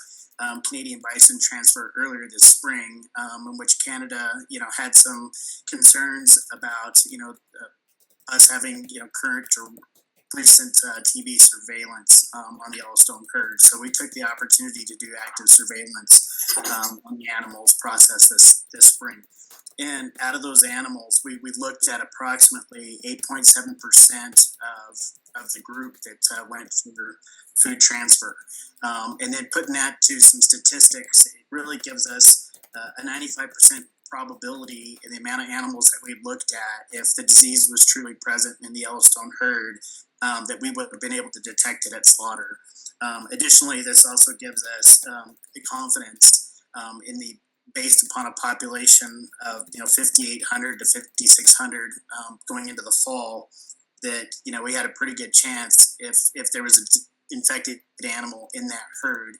[SPEAKER 9] Canadian bison transfer earlier this spring, in which Canada, had some concerns about, us having, current or recent TB surveillance on the Yellowstone herd. So we took the opportunity to do active surveillance on the animals processed this spring. And out of those animals, we looked at approximately 8.7% of the group that went for food transfer. And then putting that to some statistics, it really gives us a 95% probability in the amount of animals that we looked at, if the disease was truly present in the Yellowstone herd, that we would have been able to detect it at slaughter. Additionally, this also gives us the confidence in the, based upon a population of 5,800 to 5,600 going into the fall, that we had a pretty good chance if there was a infected animal in that herd,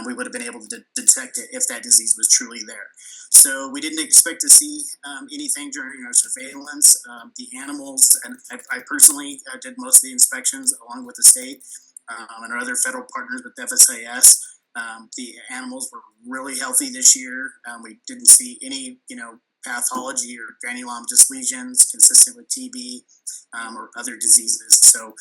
[SPEAKER 9] we would have been able to detect it if that disease was truly there. So we didn't expect to see anything during our surveillance. The animals, and I personally did most of the inspections along with the state and our other federal partners with FSIS. The animals were really healthy this year. We didn't see any, pathology or granulomatous lesions consistent with TB or other diseases. So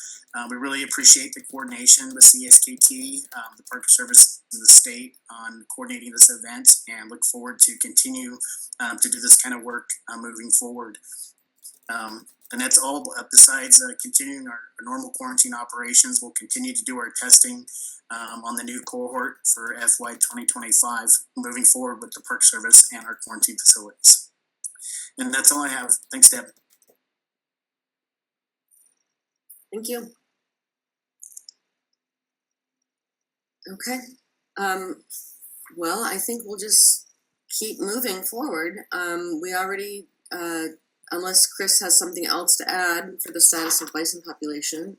[SPEAKER 9] we really appreciate the coordination with CSKT, the Park Service in the state, on coordinating this event, and look forward to continue to do this kind of work moving forward. And that's all besides continuing our normal quarantine operations. We'll continue to do our testing on the new cohort for FY 2025, moving forward with the Park Service and our quarantine facilities. And that's all I have. Thanks, Deb.
[SPEAKER 1] Thank you. Okay. Well, I think we'll just keep moving forward. We already, unless Chris has something else to add for the status of bison population,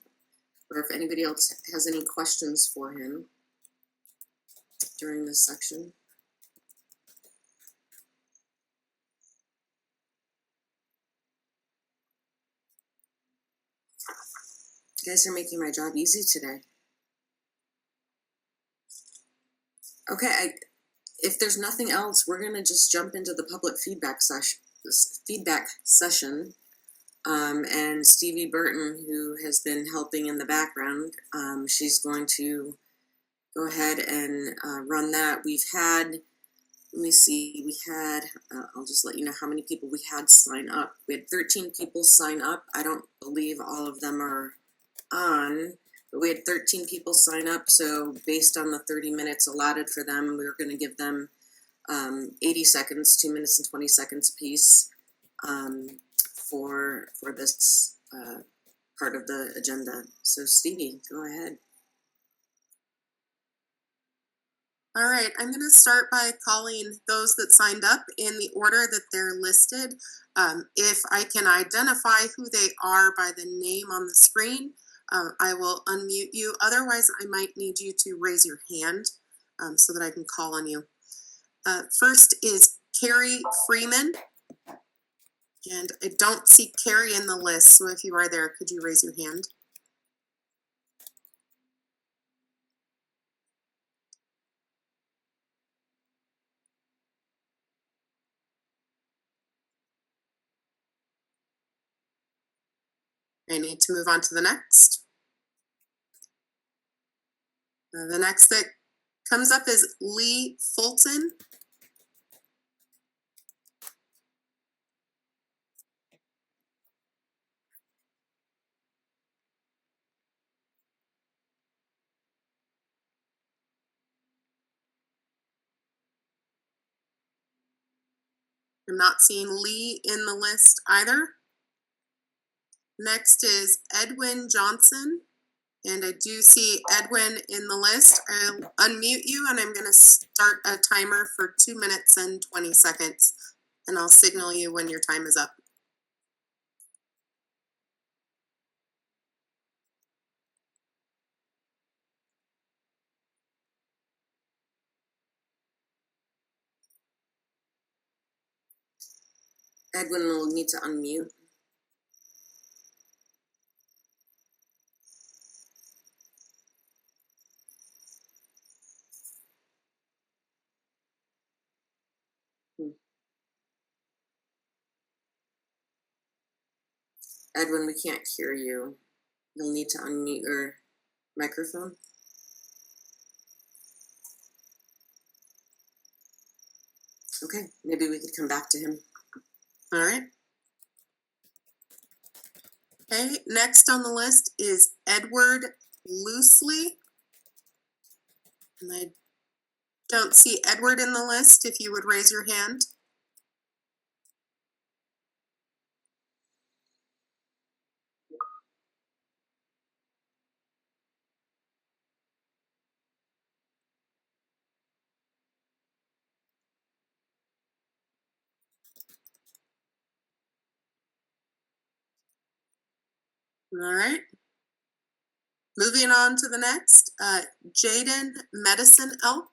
[SPEAKER 1] or if anybody else has any questions for him during this section. You guys are making my job easy today. Okay, if there's nothing else, we're gonna just jump into the public feedback session. And Stevie Burton, who has been helping in the background, she's going to go ahead and run that. We've had, let me see, we had, I'll just let you know how many people we had sign up. We had 13 people sign up. I don't believe all of them are on, but we had 13 people sign up. So based on the 30 minutes allotted for them, we were going to give them 80 seconds, 2 minutes and 20 seconds apiece for this part of the agenda. So Stevie, go ahead.
[SPEAKER 4] All right, I'm going to start by calling those that signed up in the order that they're listed. If I can identify who they are by the name on the screen, I will unmute you. Otherwise, I might need you to raise your hand so that I can call on you. First is Carrie Freeman. And I don't see Carrie in the list, so if you are there, could you raise your hand? I need to move on to the next. The next that comes up is Lee Fulton. I'm not seeing Lee in the list either. Next is Edwin Johnson. And I do see Edwin in the list. I'll unmute you and I'm going to start a timer for 2 minutes and 20 seconds. And I'll signal you when your time is up.
[SPEAKER 1] Edwin will need to unmute. Edwin, we can't hear you. You'll need to unmute your microphone. Okay, maybe we could come back to him.
[SPEAKER 4] All right. Okay, next on the list is Edward Loosely. And I don't see Edward in the list. If you would raise your hand. All right. Moving on to the next, Jaden Medicine Elk.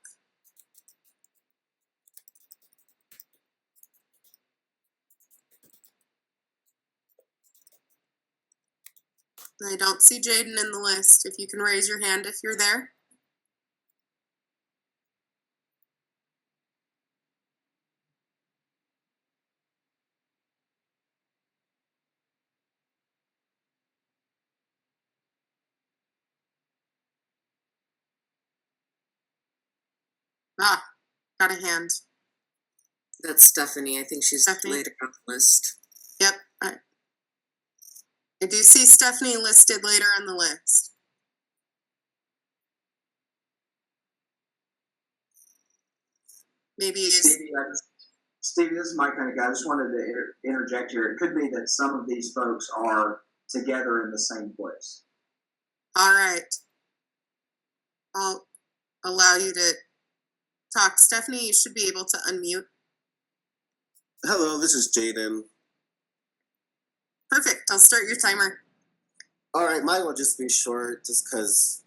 [SPEAKER 4] I don't see Jaden in the list. If you can raise your hand if you're there. Ah, got a hand.
[SPEAKER 1] That's Stephanie. I think she's
[SPEAKER 4] Stephanie?
[SPEAKER 1] later on the list.
[SPEAKER 4] Yep. I do see Stephanie listed later on the list. Maybe is
[SPEAKER 7] Stevie, this is my kind of guy. I just wanted to interject here. It could be that some of these folks are together in the same place.
[SPEAKER 4] all right. I'll allow you to talk. Stephanie, you should be able to unmute.
[SPEAKER 19] Hello, this is Jaden.
[SPEAKER 4] Perfect. I'll start your timer.
[SPEAKER 19] All right, mine will just be short, just because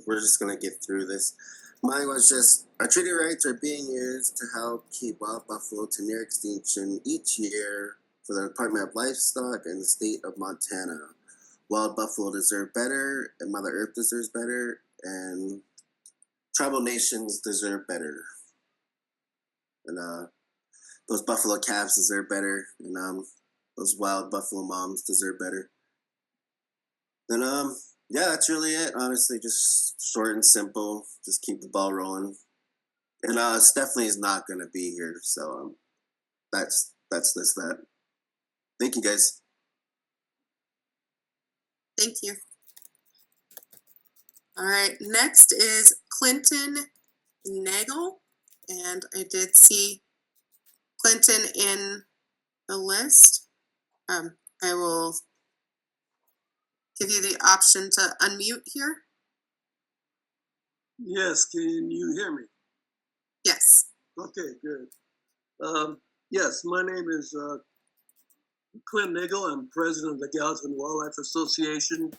[SPEAKER 19] we're just gonna get through this. Mine was just, our treaty rights are being used to help keep wild buffalo to near extinction each year for the Department of Livestock and the state of Montana. Wild buffalo deserve better, and Mother Earth deserves better, and tribal nations deserve better. And those buffalo calves deserve better, and those wild buffalo moms deserve better. And yeah, that's really it. Honestly, just short and simple. Just keep the ball rolling. And Stephanie is not gonna be here, so that's that. Thank you, guys.
[SPEAKER 4] Thank you. All right. Next is Clinton Nagel, and I did see Clinton in the list. I will give you the option to unmute here.
[SPEAKER 21] Yes, can you hear me?
[SPEAKER 4] Yes.
[SPEAKER 21] Okay, good. Yes, my name is Clint Nagel. I'm president of the Gallatin Wildlife Association,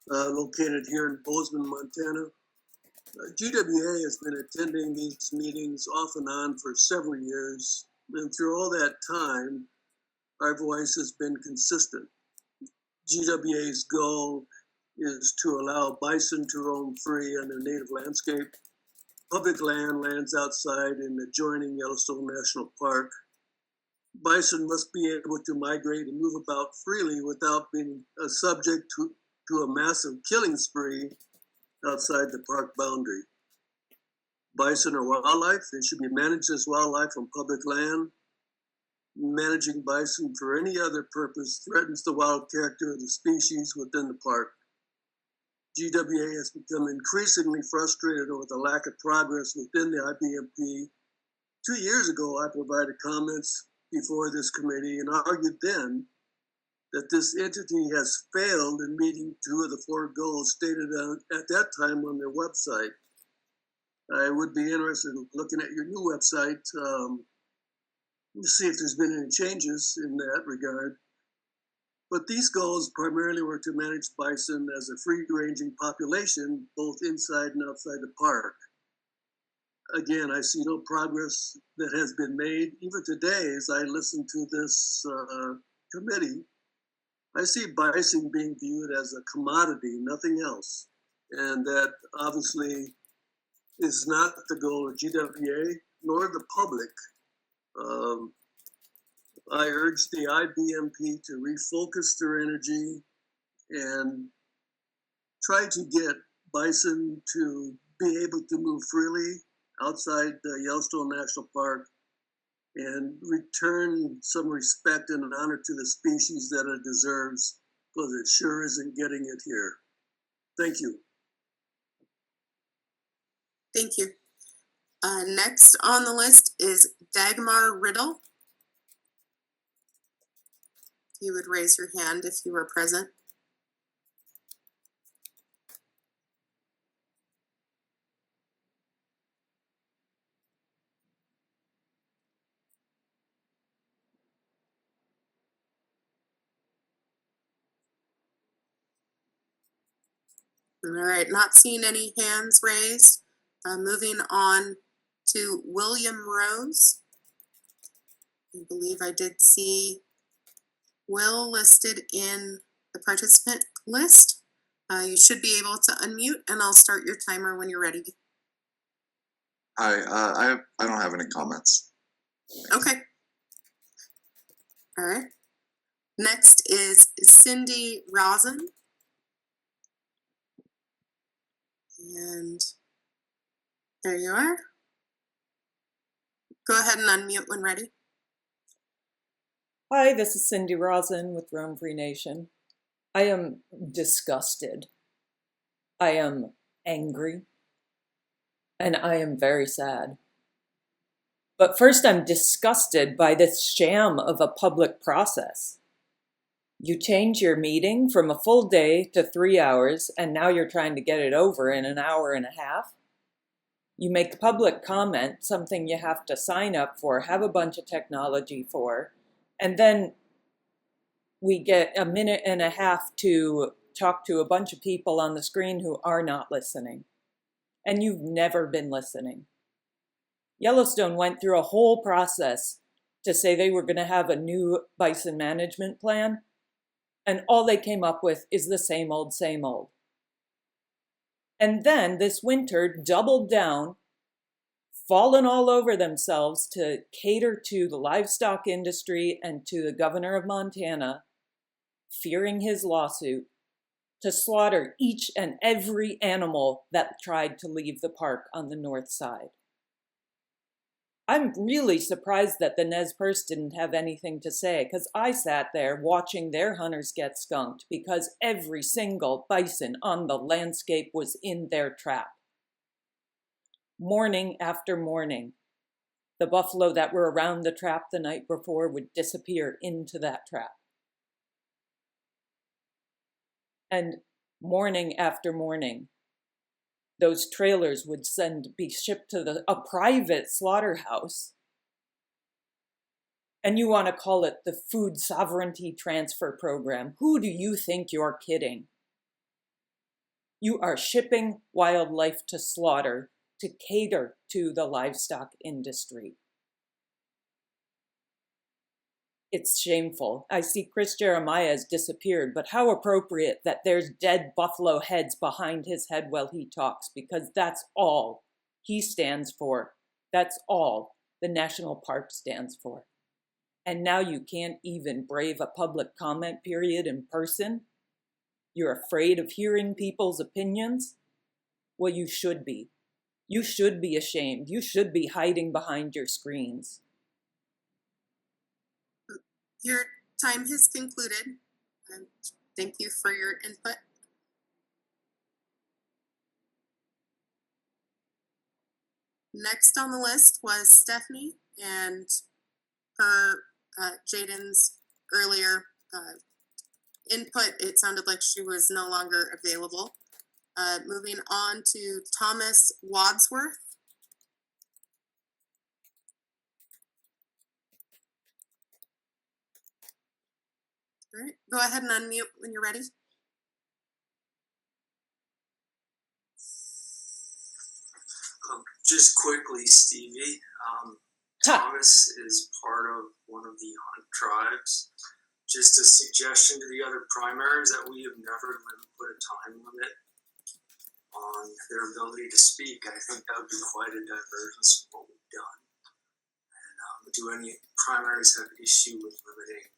[SPEAKER 21] located here in Bozeman, Montana. GWA has been attending these meetings off and on for several years. And through all that time, our voice has been consistent. GWA's goal is to allow bison to roam free on their native landscape, public lands outside and adjoining Yellowstone National Park. Bison must be able to migrate and move about freely without being subject to a massive killing spree outside the park boundary. Bison are wildlife. They should be managed as wildlife on public land. Managing bison for any other purpose threatens the wild character of the species within the park. GWA has become increasingly frustrated over the lack of progress within the IBMP. 2 years ago, I provided comments before this committee and argued then that this entity has failed in meeting 2 of the 4 goals stated at that time on their website. I would be interested in looking at your new website to see if there's been any changes in that regard. But these goals primarily were to manage bison as a free-ranging population, both inside and outside the park. Again, I see no progress that has been made. Even today, as I listen to this committee, I see bison being viewed as a commodity, nothing else. And that obviously is not the goal of GWA, nor the public. I urge the IBMP to refocus their energy and try to get bison to be able to move freely outside the Yellowstone National Park and return some respect and honor to the species that it deserves, because it sure isn't getting it here. Thank you.
[SPEAKER 4] Thank you. Next on the list is Dagmar Riddle. You would raise your hand if you were present. All right, not seeing any hands raised. Moving on to William Rose. I believe I did see Will listed in the participant list. You should be able to unmute, and I'll start your timer when you're ready.
[SPEAKER 3] Hi, I don't have any comments.
[SPEAKER 4] Okay. All right. Next is Cindy Rosen. And there you are. Go ahead and unmute when ready.
[SPEAKER 22] Hi, this is Cindy Rosen with Roam Free Nation. I am disgusted. I am angry. And I am very sad. But first, I'm disgusted by this sham of a public process. You change your meeting from a full day to 3 hours, and now you're trying to get it over in an hour and a half. You make public comment, something you have to sign up for, have a bunch of technology for, and then we get a minute and a half to talk to a bunch of people on the screen who are not listening. And you've never been listening. Yellowstone went through a whole process to say they were going to have a new bison management plan, and all they came up with is the same old, same old. And then this winter doubled down, fallen all over themselves to cater to the livestock industry and to the governor of Montana, fearing his lawsuit, to slaughter each and every animal that tried to leave the park on the north side. I'm really surprised that the Nez Perce didn't have anything to say, because I sat there watching their hunters get skunked because every single bison on the landscape was in their trap. Morning after morning, the buffalo that were around the trap the night before would disappear into that trap. And morning after morning, those trailers would be shipped to a private slaughterhouse. And you want to call it the Food Sovereignty Transfer Program. Who do you think you're kidding? You are shipping wildlife to slaughter to cater to the livestock industry. It's shameful. I see Chris Jeremiah has disappeared, but how appropriate that there's dead buffalo heads behind his head while he talks, because that's all he stands for. That's all the national park stands for. And now you can't even brave a public comment period in person? You're afraid of hearing people's opinions? Well, you should be. You should be ashamed. You should be hiding behind your screens.
[SPEAKER 4] Your time has concluded. Thank you for your input. Next on the list was Stephanie, and her Jaden's earlier input, it sounded like she was no longer available. Moving on to Thomas Wadsworth. All right, go ahead and unmute when you're ready.
[SPEAKER 20] Just quickly, Stevie, Thomas is part of one of the Hunt tribes. Just a suggestion to the other primaries that we have never put a time limit on their ability to speak. I think that would be quite a divergence from what we've done. And do any primaries have issue with limiting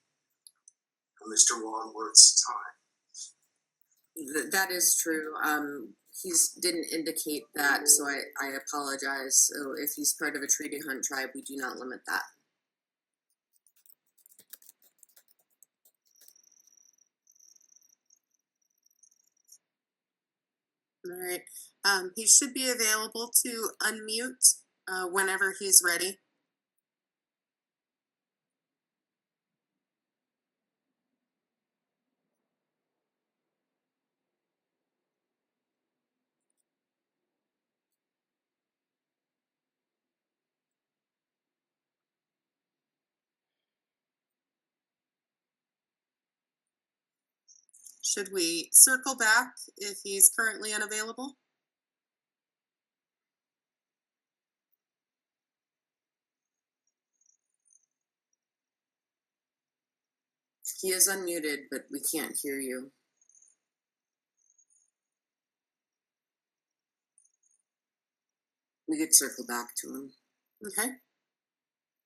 [SPEAKER 20] Mr. Wadsworth's time?
[SPEAKER 1] That is true. He didn't indicate that, so I apologize. So if he's part of a treaty hunt tribe, we do not limit that.
[SPEAKER 4] All right. He should be available to unmute whenever he's ready. Should we circle back if he's currently unavailable?
[SPEAKER 1] He is unmuted, but we can't hear you. We could circle back to him.
[SPEAKER 4] Okay.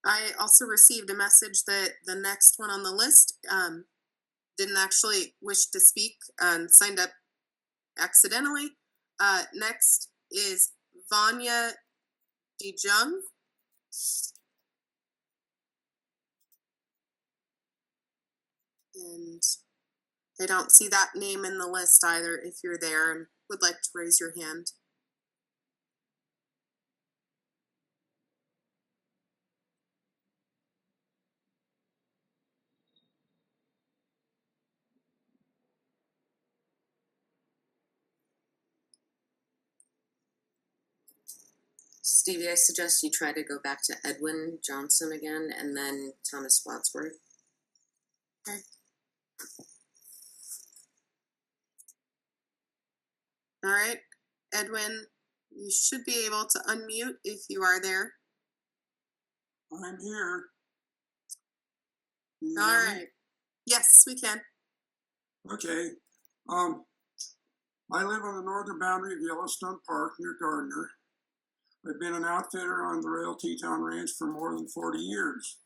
[SPEAKER 4] I also received a message that the next one on the list didn't actually wish to speak and signed up accidentally. Next is Vanya DeJung. And I don't see that name in the list either if you're there and would like to raise your hand.
[SPEAKER 1] Stevie, I suggest you try to go back to Edwin Johnson again and then Thomas Wadsworth.
[SPEAKER 4] Okay. All right, Edwin, you should be able to unmute if you are there.
[SPEAKER 21] I'm here.
[SPEAKER 4] All right. Yes, we can.
[SPEAKER 21] Okay. I live on the northern boundary of Yellowstone Park near Gardner. I've been an outfitter on the Royal Teton Ranch for more than 40 years.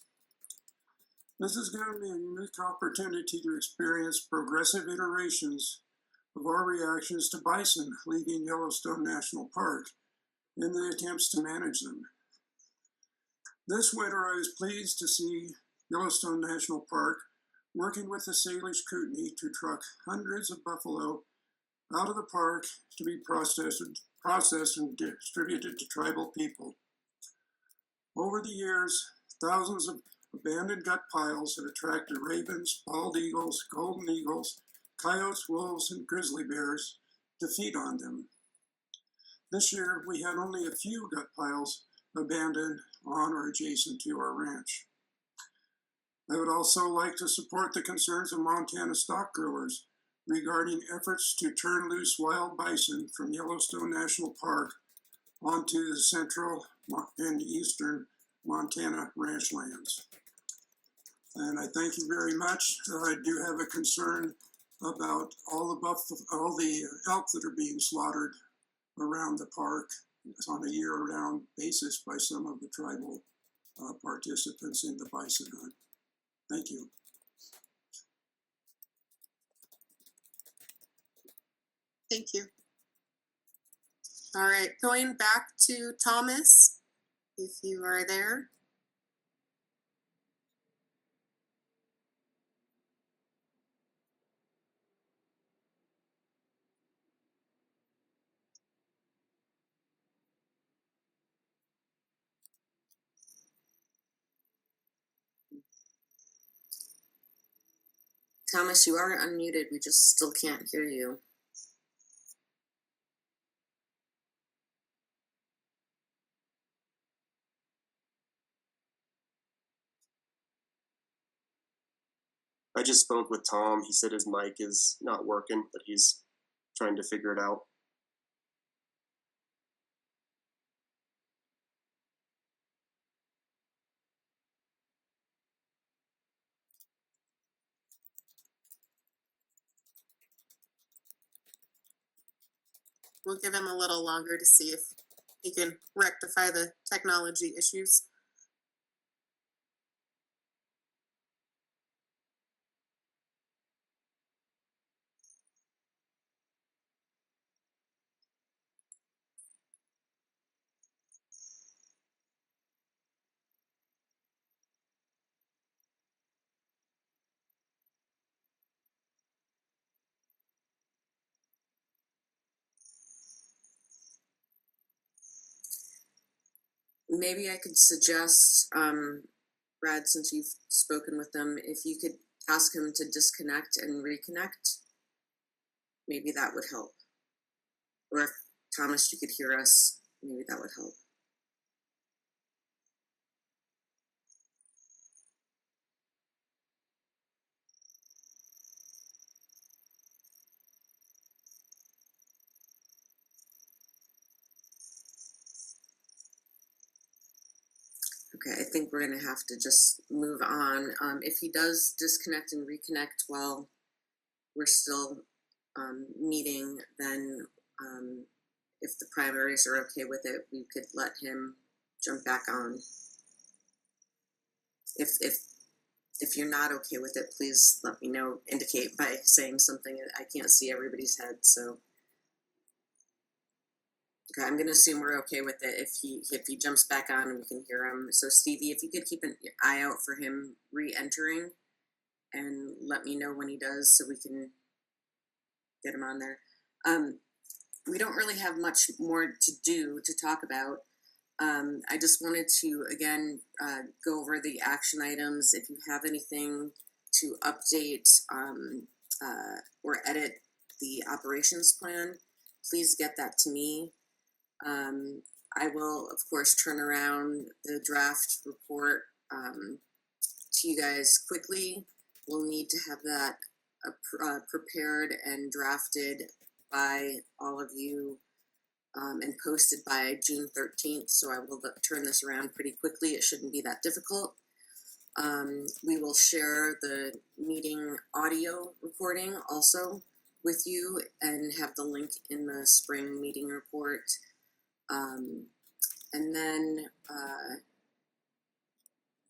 [SPEAKER 21] This is going to be a unique opportunity to experience progressive iterations of our reactions to bison leaving Yellowstone National Park in the attempts to manage them. This winter, I was pleased to see Yellowstone National Park working with the Salish Kootenai to truck hundreds of buffalo out of the park to be processed and distributed to tribal people. Over the years, thousands of abandoned gut piles have attracted ravens, bald eagles, golden eagles, coyotes, wolves, and grizzly bears to feed on them. This year, we had only a few gut piles abandoned on or adjacent to our ranch. I would also like to support the concerns of Montana stock growers regarding efforts to turn loose wild bison from Yellowstone National Park onto the central and eastern Montana ranch lands.
[SPEAKER 13] And I thank you very much. I do have a concern about all the elk that are being slaughtered around the park on a year-round basis by some of the tribal participants in the bison hunt. Thank you.
[SPEAKER 4] Thank you. All right, going back to Thomas, if you are there.
[SPEAKER 1] Thomas, you are unmuted. We just still can't hear you.
[SPEAKER 16] I just spoke with Tom. He said his mic is not working, but he's trying to figure it out.
[SPEAKER 4] We'll give him a little longer to see if he can rectify the technology issues.
[SPEAKER 1] Maybe I could suggest, Brad, since you've spoken with them, if you could ask him to disconnect and reconnect, maybe that would help. Or if, Thomas, you could hear us, maybe that would help. Okay, I think we're gonna have to just move on. If he does disconnect and reconnect while we're still meeting, then if the primaries are okay with it, we could let him jump back on. If you're not okay with it, please let me know, indicate by saying something. I can't see everybody's head, so. Okay, I'm gonna assume we're okay with it if he jumps back on and we can hear him. So Stevie, if you could keep an eye out for him re-entering and let me know when he does so we can get him on there. We don't really have much more to do to talk about. I just wanted to again go over the action items. If you have anything to update or edit the operations plan, please get that to me. I will, of course, turn around the draft report to you guys quickly. We'll need to have that prepared and drafted by all of you and posted by June 13th. So I will turn this around pretty quickly. It shouldn't be that difficult. We will share the meeting audio recording also with you and have the link in the spring meeting report. And then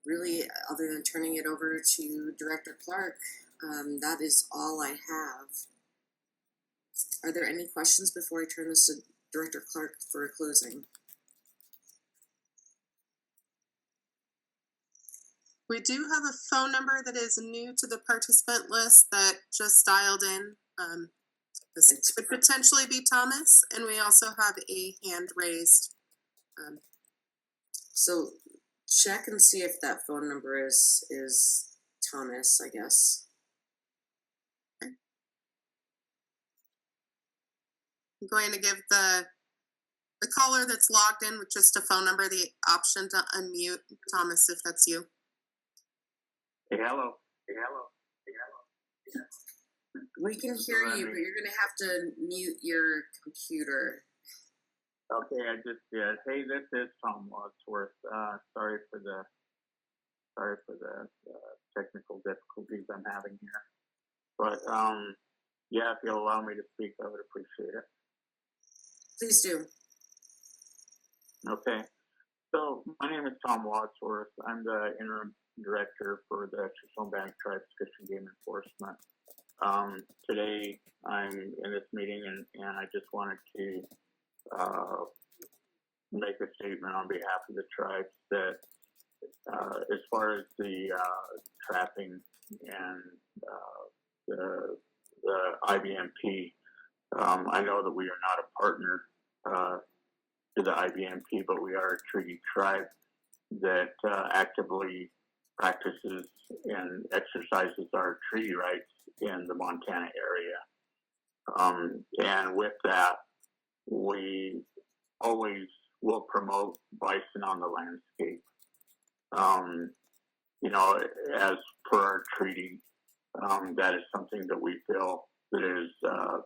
[SPEAKER 1] really, other than turning it over to Director Clark, that is all I have. Are there any questions before I turn this to Director Clark for a closing?
[SPEAKER 4] We do have a phone number that is new to the participant list that just dialed in. This could potentially be Thomas, and we also have a hand raised.
[SPEAKER 1] So check and see if that phone number is Thomas, I guess.
[SPEAKER 4] Okay. I'm going to give the caller that's logged in with just a phone number the option to unmute. Thomas, if that's you.
[SPEAKER 23] Hey, hello. Hey, hello. Hey, hello.
[SPEAKER 1] We can hear you, but you're gonna have to mute your computer.
[SPEAKER 23] Okay, I just did. Hey, this is Tom Wadsworth. Sorry sorry for the technical difficulties I'm having here. But yeah, if you'll allow me to speak, I would appreciate it.
[SPEAKER 1] Please do.
[SPEAKER 23] Okay. So my name is Tom Wadsworth. I'm the interim director for the Shoshone Bannock Tribes Fish and Game Enforcement. Today I'm in this meeting and I just wanted to make a statement on behalf of the tribes that as far as the trapping and the IBMP, I know that we are not a partner to the IBMP, but we are a treaty tribe that actively practices and exercises our treaty rights in the Montana area. And with that, we always will promote bison on the landscape. You know, as per our treaty, that is something that we feel that is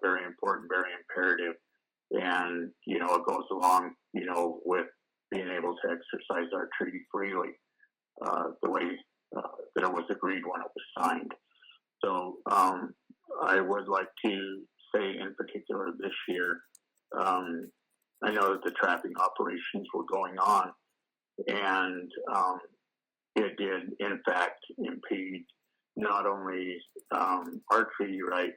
[SPEAKER 23] very important, very imperative. And, you know, it goes along, you know, with being able to exercise our treaty freely, the way that it was agreed when it was signed. So I would like to say in particular this year, I know that the trapping operations were going on, and it did, in fact, impede not only our treaty right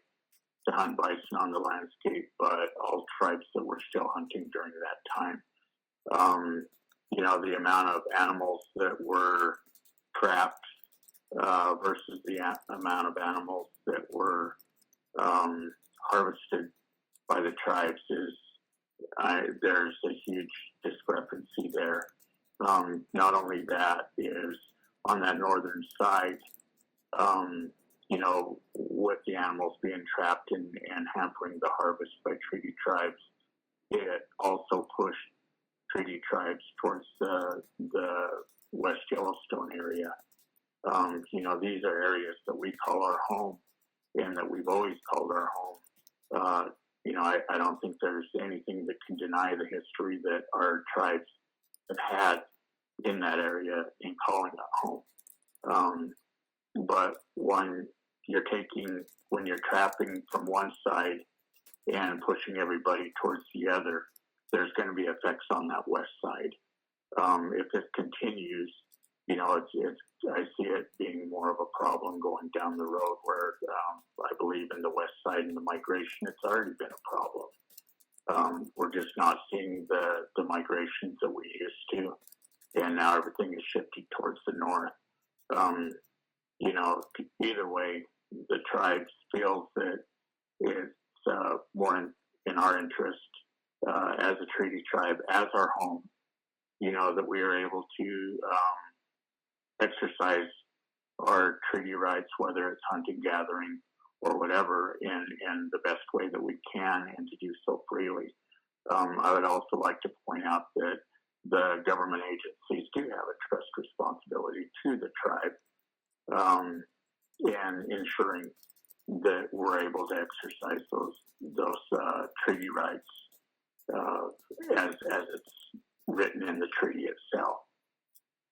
[SPEAKER 23] to hunt bison on the landscape, but all tribes that were still hunting during that time. You know, the amount of animals that were trapped versus the amount of animals that were harvested by the tribes is, there's a huge discrepancy there. Not only that is on that northern side, you know, with the animals being trapped and hampering the harvest by treaty tribes, it also pushed treaty tribes towards the West Yellowstone area. You know, these are areas that we call our home and that we've always called our home. You know, I don't think there's anything that can deny the history that our tribes have had in that area in calling it home. But when you're trapping from one side and pushing everybody towards the other, there's going to be effects on that west side. If it continues, you know, I see it being more of a problem going down the road where I believe in the west side and the migration, it's already been a problem. We're just not seeing the migrations that we used to, and now everything is shifting towards the north. You know, either way, the tribes feel that it's more in our interest as a treaty tribe, as our home, you know, that we are able to exercise our treaty rights, whether it's hunting, gathering, or whatever, in the best way that we can, and to do so freely. I would also like to point out that the government agencies do have a trust responsibility to the tribe, and ensuring that we're able to exercise those treaty rights as it's written in the treaty itself.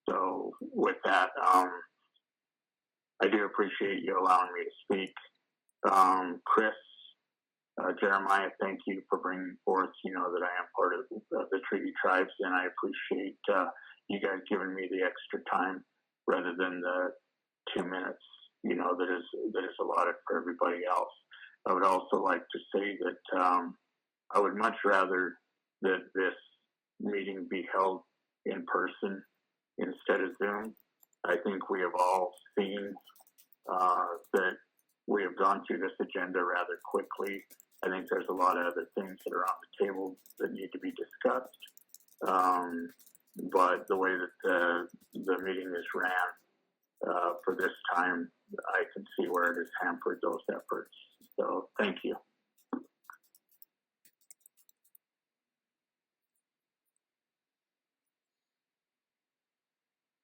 [SPEAKER 23] So with that, I do appreciate you allowing me to speak. Chris, Jeremiah, thank you for bringing forth, you know, that I am part of the treaty tribes, and I appreciate you guys giving me the extra time rather than the 2 minutes, you know, that is allotted for everybody else. I would also like to say that I would much rather that this meeting be held in person instead of Zoom. I think we have all seen that we have gone through this agenda rather quickly. I think there's a lot of other things that are on the table that need to be discussed. But the way that the meeting is ran for this time, I can see where it has hampered those efforts. So thank you.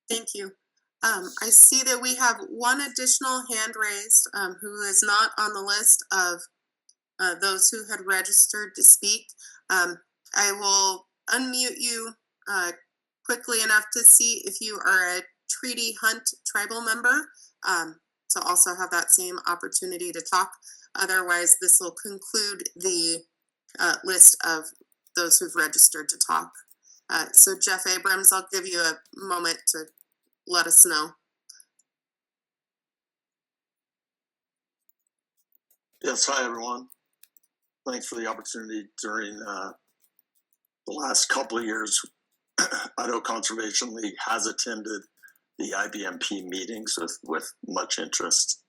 [SPEAKER 4] Thank you. I see that we have one additional hand raised who is not on the list of those who had registered to speak. I will unmute you quickly enough to see if you are a treaty hunt tribal member to also have that same opportunity to talk. Otherwise, this will conclude the list of those who've registered to talk. So Jeff Abrams, I'll give you a moment to let us know.
[SPEAKER 6] Yes, hi everyone. Thanks for the opportunity during the last couple of years. Idaho Conservation League has attended the IBMP meetings with much interest.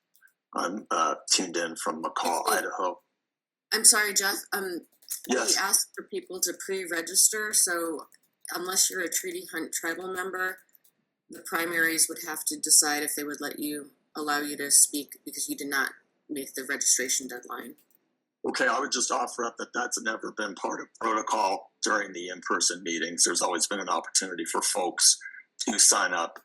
[SPEAKER 6] I'm tuned in from McCall, Idaho.
[SPEAKER 1] I'm sorry, Jeff.
[SPEAKER 6] Yes.
[SPEAKER 1] We asked for people to pre-register, so unless you're a Treaty Hunt tribal member, the primaries would have to decide if they would allow you to speak because you did not make the registration deadline.
[SPEAKER 6] Okay, I would just offer up that that's never been part of protocol during the in-person meetings. There's always been an opportunity for folks to sign up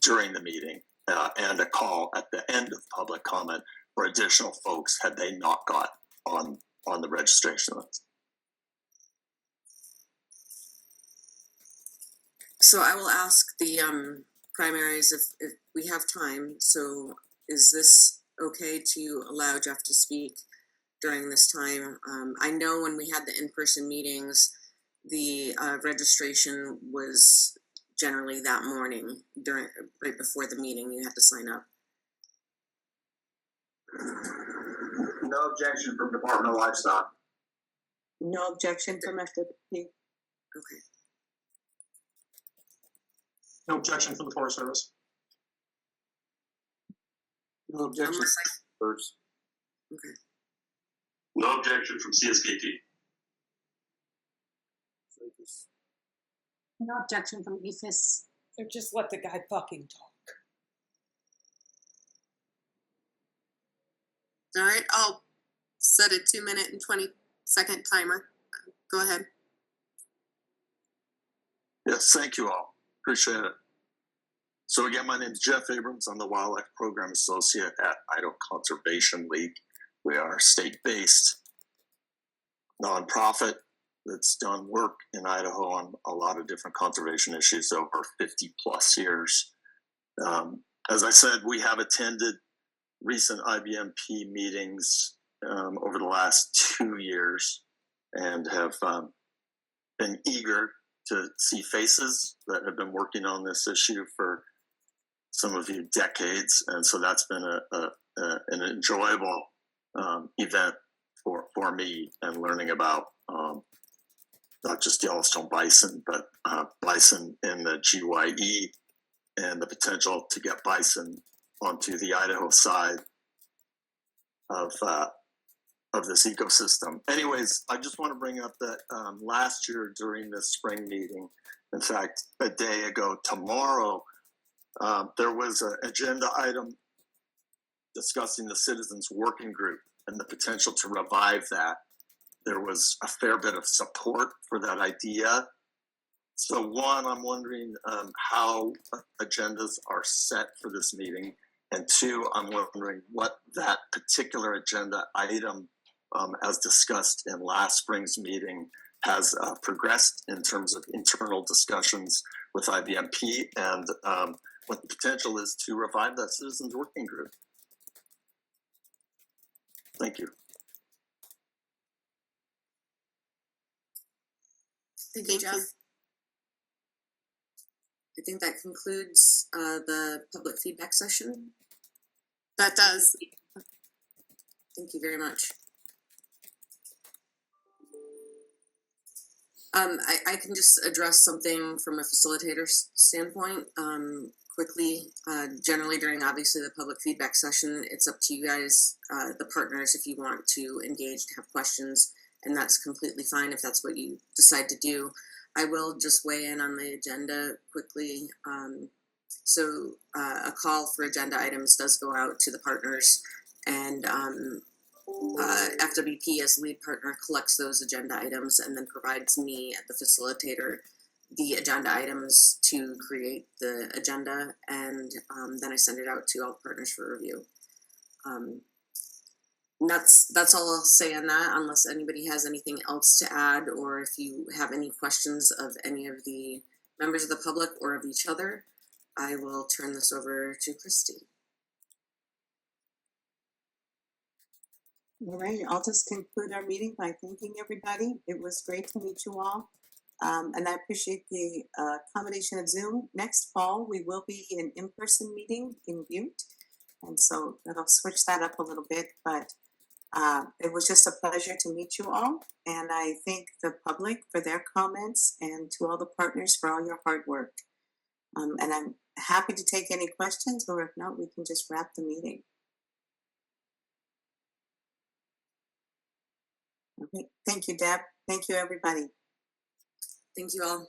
[SPEAKER 6] during the meeting and a call at the end of public comment for additional folks had they not got on the registration list.
[SPEAKER 1] So I will ask the primaries if we have time. So is this okay to allow Jeff to speak during this time? I know when we had the in-person meetings, the registration was generally that morning right before the meeting. You had to sign up.
[SPEAKER 7] No objection from Department of Livestock.
[SPEAKER 1] No objection from FWP. Okay.
[SPEAKER 12] No objection from the Forest Service.
[SPEAKER 6] No objection. First.
[SPEAKER 1] Okay.
[SPEAKER 5] No objection from CSKT.
[SPEAKER 11] No objection from EFIS.
[SPEAKER 22] Or just let the guy fucking talk.
[SPEAKER 4] All right, I'll set a 2-minute and 20-second timer. Go ahead.
[SPEAKER 6] Yes, thank you all. Appreciate it. So again, my name is Jeff Abrams. I'm the Wildlife Program Associate at Idaho Conservation League. We are a state-based nonprofit that's done work in Idaho on a lot of different conservation issues over 50 plus years. As I said, we have attended recent IBMP meetings over the last 2 years and have been eager to see faces that have been working on this issue for some of you decades. And so that's been an enjoyable event for me and learning about not just Yellowstone bison, but bison in the GYE and the potential to get bison onto the Idaho side of this ecosystem. Anyways, I just want to bring up that last year during the spring meeting, in fact, a day ago tomorrow, there was an agenda item discussing the Citizens Working Group and the potential to revive that. There was a fair bit of support for that idea. So one, I'm wondering how agendas are set for this meeting. And two, I'm wondering what that particular agenda item, as discussed in last spring's meeting, has progressed in terms of internal discussions with IBMP and what the potential is to revive that Citizens Working Group. Thank you.
[SPEAKER 1] Thank you, Jeff. I think that concludes the public feedback session.
[SPEAKER 4] That does.
[SPEAKER 1] Thank you very much. I can just address something from a facilitator's standpoint quickly. Generally during obviously the public feedback session, it's up to you guys, the partners, if you want to engage and have questions, and that's completely fine if that's what you decide to do. I will just weigh in on the agenda quickly. So a call for agenda items does go out to the partners, and FWP as lead partner collects those agenda items and then provides me, the facilitator, the agenda items to create the agenda, and then I send it out to all partners for review. And that's all I'll say on that, unless anybody has anything else to add, or if you have any questions of any of the members of the public or of each other. I will turn this over to Christy.
[SPEAKER 2] All right, I'll just conclude our meeting by thanking everybody. It was great to meet you all. And I appreciate the accommodation of Zoom. Next fall, we will be in in-person meeting in Butte. And so that'll switch that up a little bit, but it was just a pleasure to meet you all. And I thank the public for their comments and to all the partners for all your hard work. And I'm happy to take any questions, or if not, we can just wrap the meeting. Okay, thank you, Deb. Thank you, everybody.
[SPEAKER 1] Thank you all.